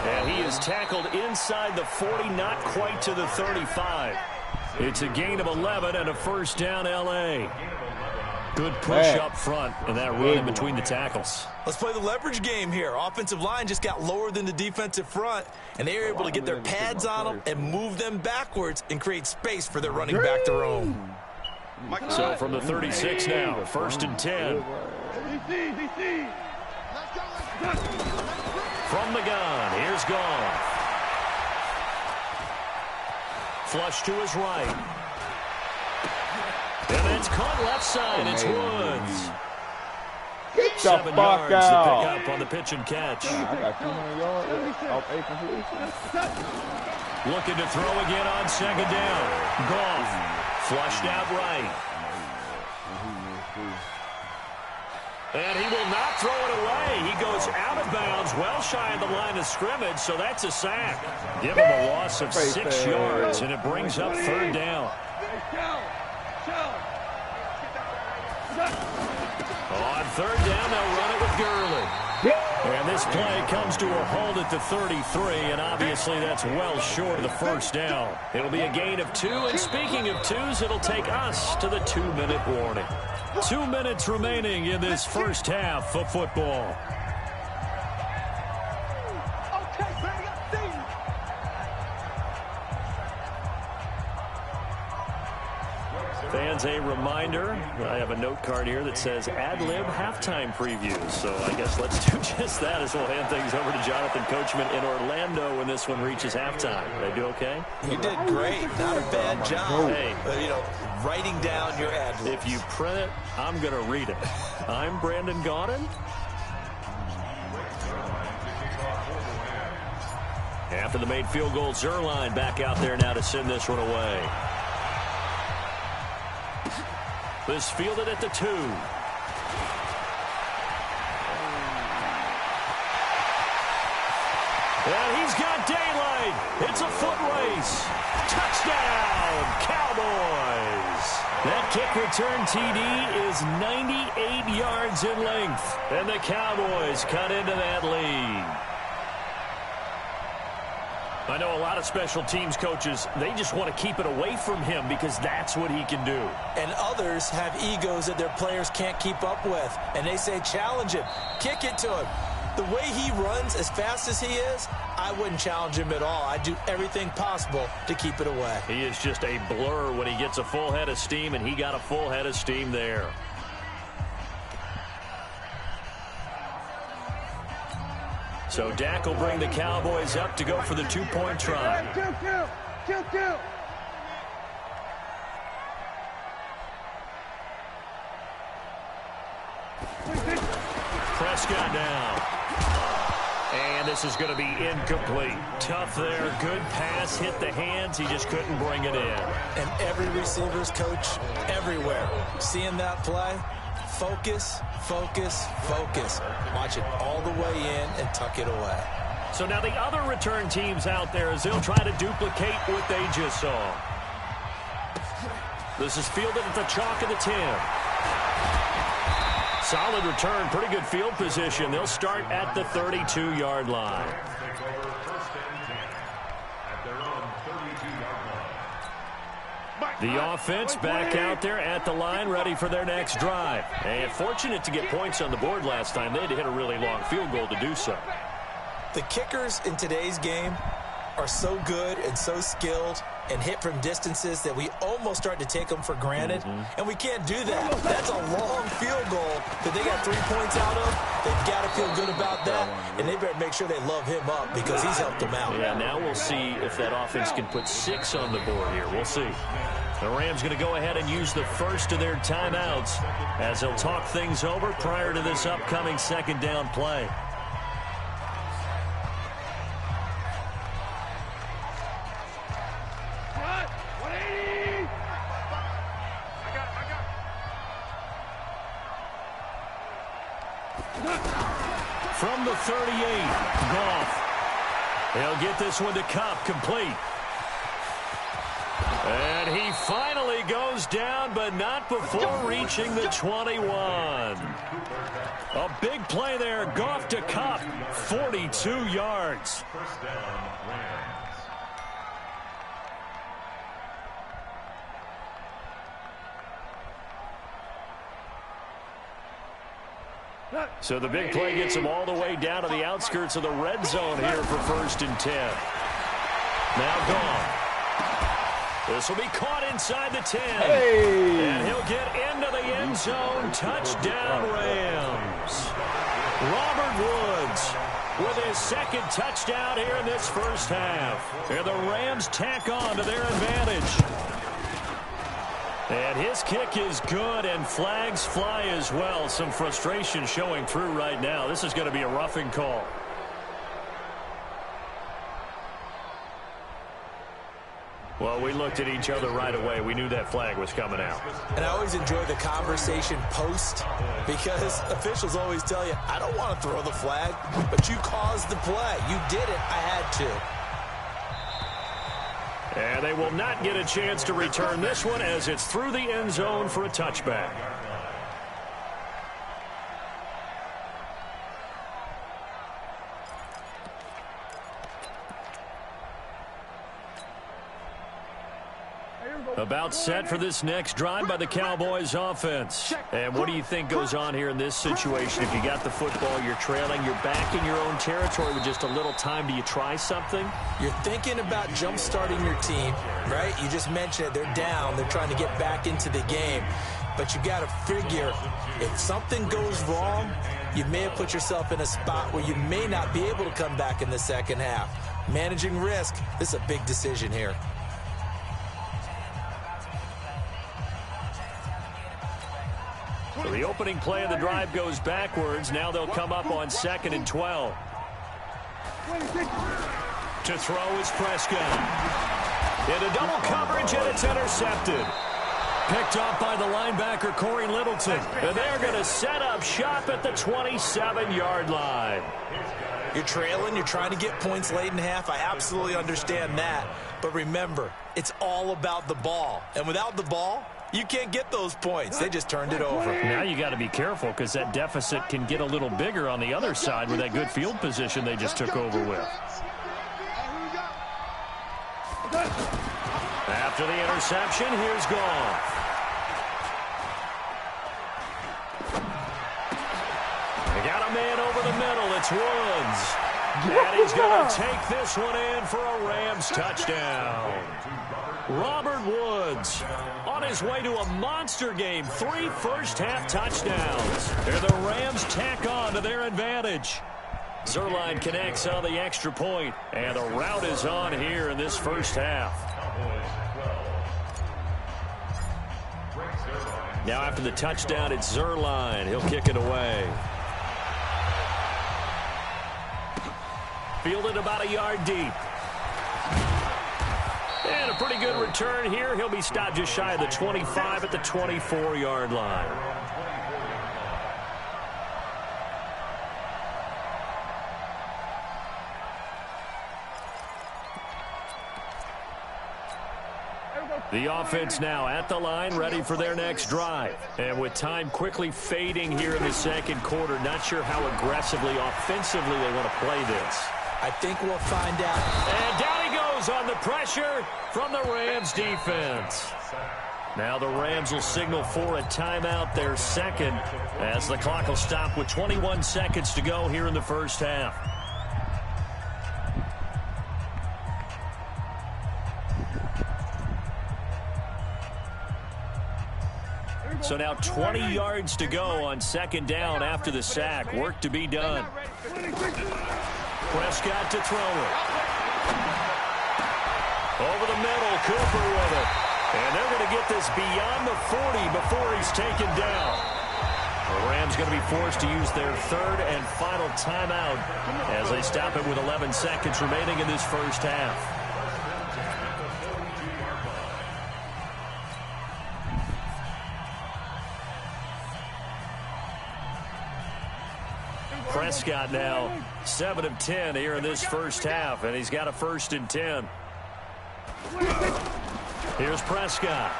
And he is tackled inside the 40, not quite to the 35. It's a gain of 11 and a first down, L.A. Good push up front and that run in between the tackles. Let's play the leverage game here. Offensive line just got lower than the defensive front, and they were able to get their pads on them and move them backwards and create space for their running back to roam. So from the 36 now, first and 10. From the gun, here's Goff. Flush to his right. And it's caught left side. It's Woods. Get the 7 fuck yards out. to pick up on the pitch and catch. I got 200 yards off 8 completions. Looking to throw again on second down. Goff flushed out right. And he will not throw it away. He goes out of bounds, well shy of the line of scrimmage, so that's a sack. Give him a loss of 6 yards, and it brings up third down. On third down, they'll run it with Gurley. And this play comes to a halt at the 33, and obviously that's well short of the first down. It'll be a gain of 2, and speaking of 2s, it'll take us to the 2-minute warning. 2 minutes remaining in this first half of football. Fans, a reminder, I have a note card here that says ad-lib halftime previews. So I guess let's do just that as we'll hand things over to Jonathan Coachman in Orlando when this one reaches halftime. Did I do okay? You did great. Not a bad job. Hey, writing down your ad-libs. If you print it, I'm going to read it. I'm Brandon Gaudin. After the made field goal, Zerline back out there now to send this one away. This fielded at the 2. And he's got daylight. It's a foot race. Touchdown, Cowboys. That kick return TD is 98 yards in length. And the Cowboys cut into that lead. I know a lot of special teams coaches, they just want to keep it away from him because that's what he can do. And others have egos that their players can't keep up with. And they say, challenge him, kick it to him. The way he runs as fast as he is, I wouldn't challenge him at all. I'd do everything possible to keep it away. He is just a blur when he gets a full head of steam, and he got a full head of steam there. So Dak will bring the Cowboys up to go for the 2-point try. Kill. Prescott down. And this is going to be incomplete. Tough there. Good pass. Hit the hands. He just couldn't bring it in. And every receiver's coach everywhere, seeing that play, focus. Watch it all the way in and tuck it away. So now the other return teams out there as they'll try to duplicate what they just saw. This is fielded at the chalk of the 10. Solid return, pretty good field position. They'll start at the 32-yard line. The offense back out there at the line, ready for their next drive. And fortunate to get points on the board last time. They had to hit a really long field goal to do so. The kickers in today's game are so good and so skilled, and hit from distances that we almost start to take them for granted, and we can't do that. That's a long field goal that they got 3 points out of. They've got to feel good about that, and they better make sure they love him up because he's helped them out. Yeah, now we'll see if that offense can put 6 on the board here. We'll see. The Rams going to go ahead and use the first of their timeouts as they'll talk things over prior to this upcoming second down play. From the 38, Goff. He'll get this one to Kupp, complete. And he finally goes down, but not before reaching the 21. A big play there. Goff to Kupp, 42 yards. First down, Rams. So the big play gets him all the way down to the outskirts of the red zone here for 1st and 10. Now gone. This will be caught inside the 10. Hey. And he'll get into the end zone. Touchdown, Rams. Robert Woods with his second touchdown here in this first half. And the Rams tack on to their advantage. And his kick is good, and flags fly as well. Some frustration showing through right now. This is going to be a roughing call. Well, we looked at each other right away. We knew that flag was coming out. And I always enjoy the conversation post because officials always tell you, I don't want to throw the flag, but you caused the play. You did it. I had to. And they will not get a chance to return this one as it's through the end zone for a touchback. About set for this next drive by the Cowboys offense. And what do you think goes on here in this situation? If you got the football, you're trailing, you're back in your own territory with just a little time. Do you try something? You're thinking about jump-starting your team, right? You just mentioned it. They're down. They're trying to get back into the game. But you got to figure if something goes wrong, you may have put yourself in a spot where you may not be able to come back in the second half. Managing risk, this is a big decision here. So the opening play of the drive goes backwards. Now they'll come up on 2nd and 12. To throw is Prescott. Into double coverage, and it's intercepted. Picked up by the linebacker, Corey Littleton. And they're going to set up shop at the 27-yard line. You're trailing. You're trying to get points late in half. I absolutely understand that. But remember, it's all about the ball. And without the ball, you can't get those points. They just turned it over. Now you got to be careful because that deficit can get a little bigger on the other side with that good field position they just took over with. After the interception, here's Goff. They got a man over the middle. It's Woods. And he's going to take this one in for a Rams touchdown. Robert Woods on his way to a monster game. 3 first-half touchdowns. And the Rams tack on to their advantage. Zerline connects on the extra point, and the route is on here in this first half. Now after the touchdown, it's Zerline. He'll kick it away. Fielded about a yard deep. And a pretty good return here. He'll be stopped just shy of the 25 at the 24-yard line. The offense now at the line, ready for their next drive. And with time quickly fading here in the second quarter, not sure how aggressively, offensively they want to play this. I think we'll find out. And down he goes on the pressure from the Rams defense. Now the Rams will signal for a timeout, their second, as the clock will stop with 21 seconds to go here in the first half. So now 20 yards to go on second down after the sack. Work to be done. Prescott to throw it. Over the middle, Cooper with it. And they're going to get this beyond the 40 before he's taken down. The Rams going to be forced to use their third and final timeout as they stop it with 11 seconds remaining in this first half. Prescott now 7 of 10 here in this first half, and he's got a 1st and 10. Here's Prescott.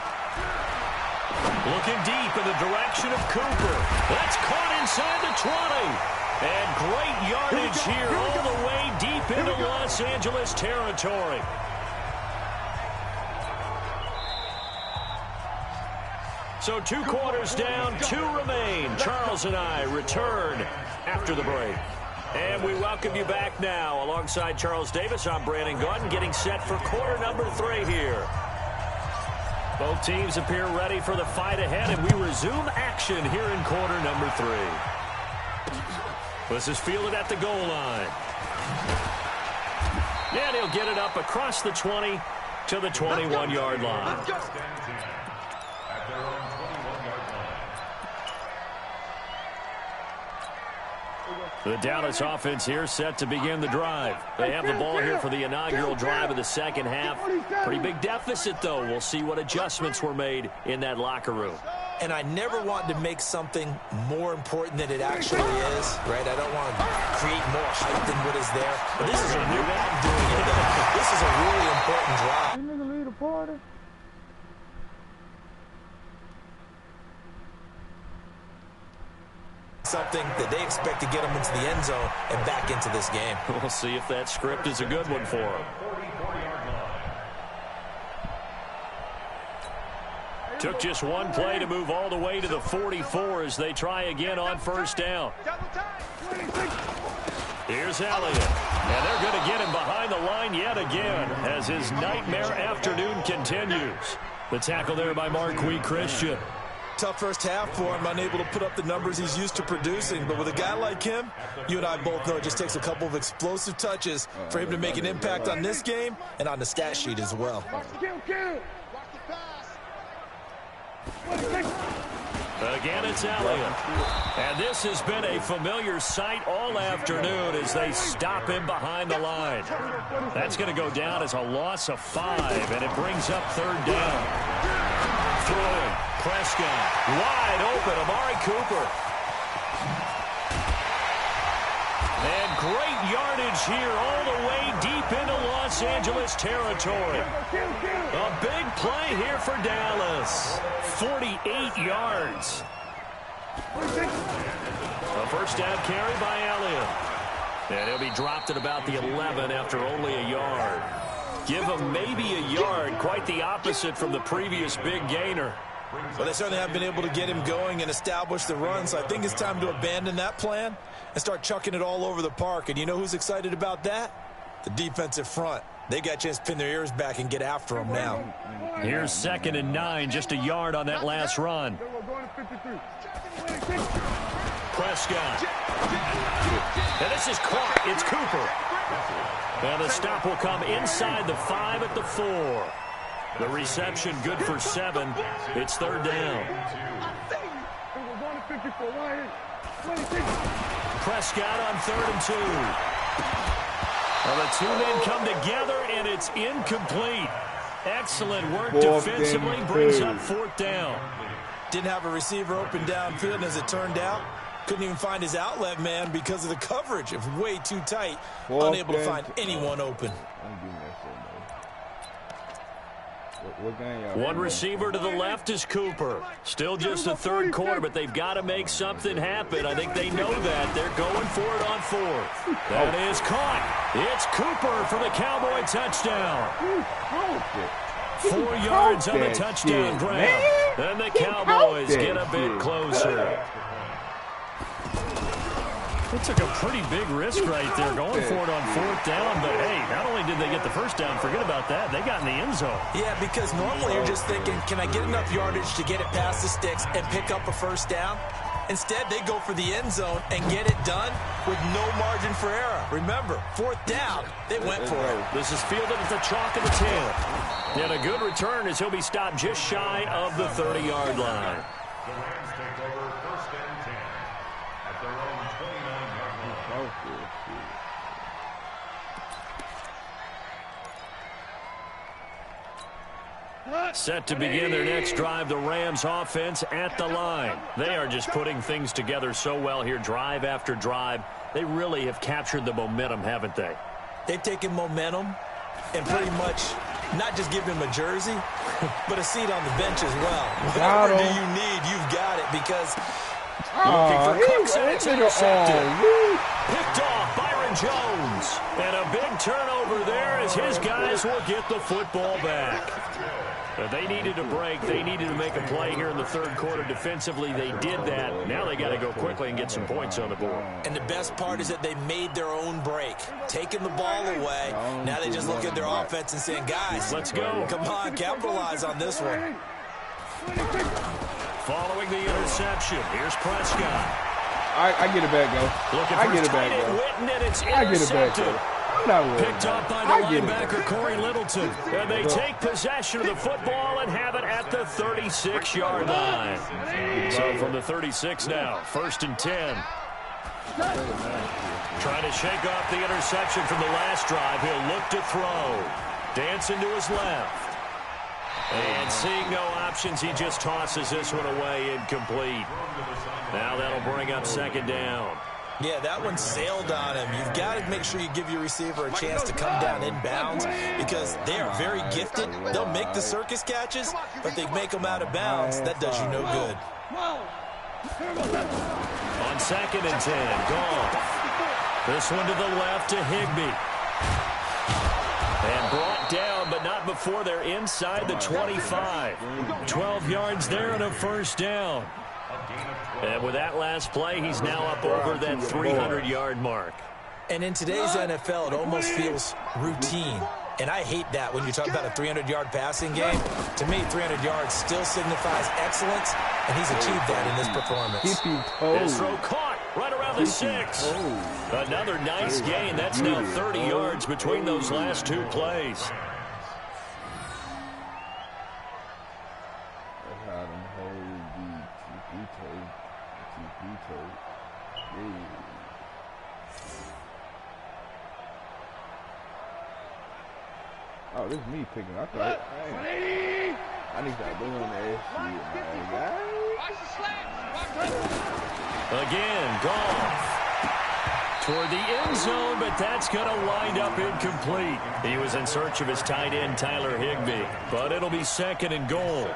Looking deep in the direction of Cooper. That's caught inside the 20. And great yardage here all the way deep into Los Angeles territory. So 2 quarters down, 2 remain. Charles and I return after the break. And we welcome you back now. Alongside Charles Davis, I'm Brandon Gordon, getting set for quarter number 3 here. Both teams appear ready for the fight ahead, and we resume action here in quarter number 3. This is fielded at the goal line. And he'll get it up across the 20 to the 21-yard line. The Dallas offense here set to begin the drive. They have the ball here for the inaugural drive of the second half. Pretty big deficit, though. We'll see what adjustments were made in that locker room. And I never want to make something more important than it actually is, right? I don't want to create more hype than what is there. But this is a new way I'm doing it, though. This is a really important drive. You nigga lead a party? Something that they expect to get them into the end zone and back into this game. We'll see if that script is a good one for them. Took just one play to move all the way to the 44 as they try again on first down. Here's Elliott. And they're going to get him behind the line yet again as his nightmare afternoon continues. The tackle there by Marquis Christian. Tough first half for him, unable to put up the numbers he's used to producing. But with a guy like him, you and I both know it just takes a couple of explosive touches for him to make an impact on this game and on the stat sheet as well. Again, it's Elliott. And this has been a familiar sight all afternoon as they stop him behind the line. That's going to go down as a loss of 5, and it brings up third down. Throwing, Prescott, wide open, Amari Cooper. And great yardage here all the way deep into Los Angeles territory. A big play here for Dallas. 48 yards. A first down carry by Elliott. And he'll be dropped at about the 11 after only a yard. Give him maybe a yard, quite the opposite from the previous big gainer. Well, they certainly have been able to get him going and establish the run, so I think it's time to abandon that plan and start chucking it all over the park. And you know who's excited about that? The defensive front. They got a chance to pin their ears back and get after him now. Here's 2nd and 9, just a yard on that last run. Prescott. And this is caught. It's Cooper. And the stop will come inside the 5 at the 4. The reception good for 7. It's third down. Prescott on 3rd and 2. Well, the 2 men come together, and it's incomplete. Excellent work defensively, brings up 4th down. Didn't have a receiver open downfield, and as it turned out, couldn't even find his outlet man because of the coverage. It was way too tight, unable to find anyone open. One receiver to the left is Cooper. Still just the third quarter, but they've got to make something happen. I think they know that. They're going for it on 4th. That is caught. It's Cooper for the Cowboy touchdown. 4 yards on the touchdown grab. And the Cowboys get a bit closer. They took a pretty big risk right there going for it on 4th down. But, hey, not only did they get the first down, forget about that, they got in the end zone. Yeah, because normally you're just thinking, can I get enough yardage to get it past the sticks and pick up a first down? Instead, they go for the end zone and get it done with no margin for error. Remember, 4th down, they went for it. This is fielded at the chalk of the 10. And a good return as he'll be stopped just shy of the 30-yard line. The Rams take over 1st and 10 at their own 29-yard line. Set to begin their next drive, the Rams offense at the line. They are just putting things together so well here, drive after drive. They really have captured the momentum, haven't they? They've taken momentum and pretty much not just give him a jersey, but a seat on the bench as well. Whatever do you need, you've got it, because looking for Cooks, and it's intercepted. Picked off Byron Jones. And a big turnover there as his guys will get the football back. But they needed a break. They needed to make a play here in the 3rd quarter defensively. They did that. Now they got to go quickly and get some points on the board. And the best part is that they made their own break, taking the ball away. Now they just look at their offense and saying, guys, let's go. Come on, capitalize on this one. Following the interception, here's Prescott. I get it back, go. Looking I for get it back, Witten, go. and it's I get it back, intercepted. go. Picked up by the linebacker, Corey Littleton. And they take possession of the football and have it at the 36-yard line. So from the 36 now, 1st and 10. Trying to shake off the interception from the last drive. He'll look to throw. Dancing to his left. And seeing no options, he just tosses this one away, incomplete. Now that'll bring up 2nd down. Yeah, that one sailed on him. You've got to make sure you give your receiver a chance to come down inbounds because they are very gifted. They'll make the circus catches, but they make them out of bounds. That does you no good. On 2nd and 10, Goff. This one to the left to Higbee. And brought down, but not before they're inside the 25. 12 yards there and a 1st down. And with that last play, he's now up over that 300-yard mark. And in today's NFL, it almost feels routine. And I hate that when you talk about a 300-yard passing game. To me, 300 yards still signifies excellence, and he's achieved that in this performance. This throw caught right around the 6. Another nice gain. That's now 30 yards between those last 2 plays. Oh, this is me picking. I thought, hey, I need to start doing that shit. Again, Goff. Toward the end zone, but that's going to wind up incomplete. He was in search of his tight end, Tyler Higbee. But it'll be 2nd and goal.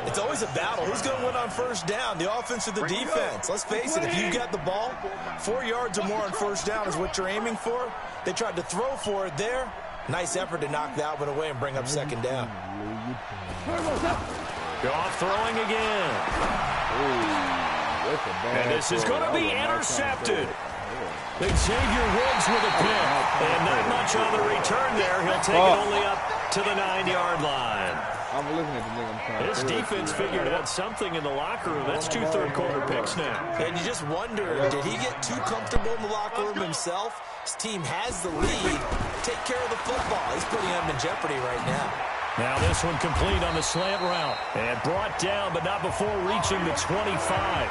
It's always a battle. Who's going to win on 1st down, the offense or the defense? Let's face it, if you've got the ball, 4 yards or more on 1st down is what you're aiming for. They tried to throw for it there. Nice effort to knock that one away and bring up 2nd down. Goff throwing again. And this is going to be intercepted. Xavier Woods with a pick. And not much on the return there. He'll take it only up to the 9-yard line. I'm looking at the nigga. This defense figured out something in the locker room. That's 2 third-quarter picks now. And you just wonder, did he get too comfortable in the locker room himself? His team has the lead. Take care of the football. He's putting them in jeopardy right now. Now this one complete on the slant route. And brought down, but not before reaching the 25.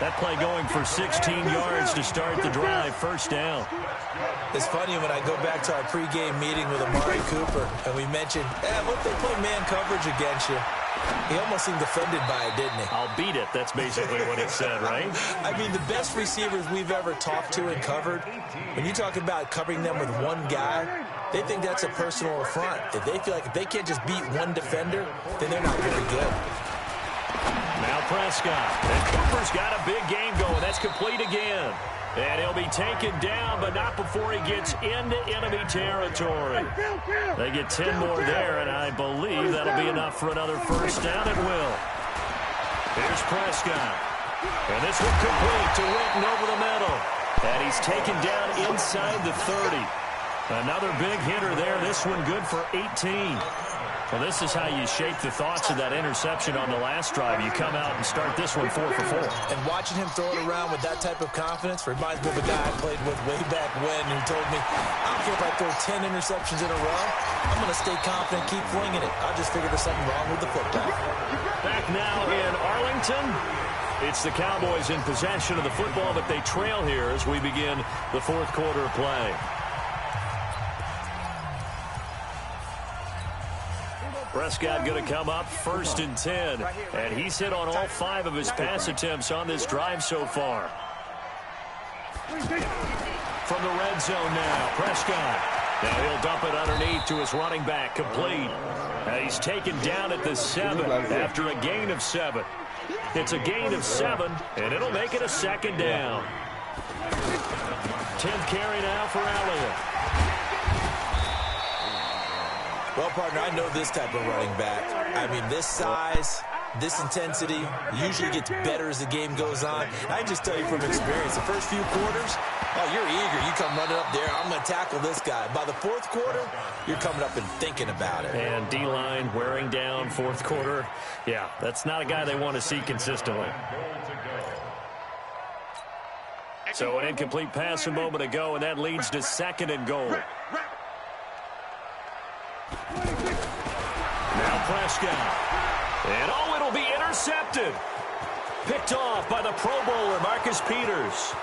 That play going for 16 yards to start the drive, 1st down. It's funny when I go back to our pregame meeting with Amari Cooper, and we mentioned, what if they play man coverage against you? He almost seemed offended by it, didn't he? I'll beat it. That's basically what he said, right? I mean, the best receivers we've ever talked to and covered, when you talk about covering them with one guy, they think that's a personal affront. If they feel like if they can't just beat one defender, then they're not very good. Now Prescott. And Cooper's got a big game going. That's complete again. And he'll be taken down, but not before he gets into enemy territory. They get 10 more there, and I believe that'll be enough for another 1st down. It will. Here's Prescott. And this one complete to Witten over the middle. And he's taken down inside the 30. Another big hitter there. This one good for 18. Well, this is how you shape the thoughts of that interception on the last drive. You come out and start this one 4 for 4. And watching him throw it around with that type of confidence reminds me of a guy I played with way back when who told me, I don't care if I throw 10 interceptions in a row. I'm going to stay confident, keep flinging it. I just figured there's something wrong with the football. Back now in Arlington. It's the Cowboys in possession of the football, but they trail here as we begin the fourth quarter of play. Prescott going to come up 1st and 10. And he's hit on all 5 of his pass attempts on this drive so far. From the red zone now, Prescott. Now he'll dump it underneath to his running back, complete. And he's taken down at the 7 after a gain of 7. It's a gain of 7, and it'll make it a 2nd down. 10th carry now for Elliott. Well, partner, I know this type of running back. I mean, this size, this intensity usually gets better as the game goes on. I can just tell you from experience, the first few quarters, oh, you're eager. You come running up there, I'm going to tackle this guy. By the fourth quarter, you're coming up and thinking about it. And D-line wearing down fourth quarter. Yeah, that's not a guy they want to see consistently. So an incomplete pass a moment ago, and that leads to 2nd and goal. Now Prescott. And oh, it'll be intercepted. Picked off by the Pro Bowler, Marcus Peters.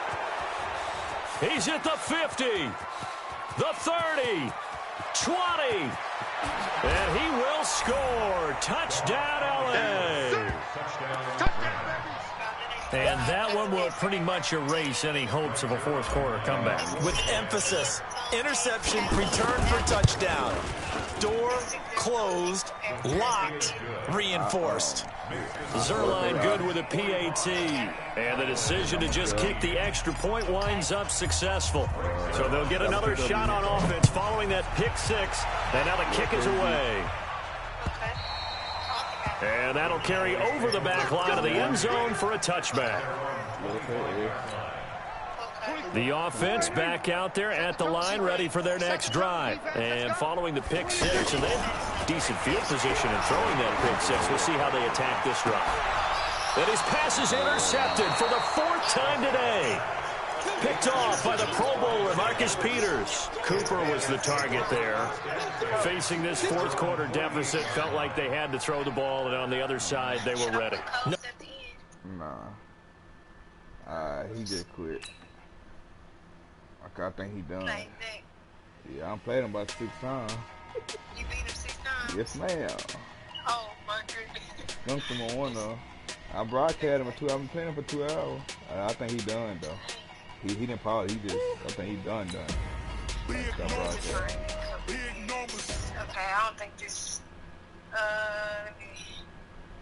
He's at the 50, the 30, 20. And he will score. Touchdown, LA. And that one will pretty much erase any hopes of a fourth quarter comeback. With emphasis, interception, return for touchdown. Door closed, locked, reinforced. Zerline good with a PAT. And the decision to just kick the extra point winds up successful. So they'll get another shot on offense following that pick 6. And now the kick is away. And that'll carry over the back line of the end zone for a touchback. The offense back out there at the line, ready for their next drive. And following the pick 6, and they have decent field position in throwing that pick 6. We'll see how they attack this drive. And his pass is intercepted for the 4th time today. Picked off by the Pro Bowler, Marcus Peters. Cooper was the target there. Facing this fourth quarter deficit, felt like they had to throw the ball, and on the other side, they were ready. Nah. He just quit. I think he done. Yeah, I played him about 6 times. You beat him 6 times? Yes, ma'am. Oh, my goodness. Dunked him on one, though. I broadcast him for 2 hours. I've been playing him for 2 hours. I think he done, though. He didn't pause. I think he done. Okay, I don't think this, let me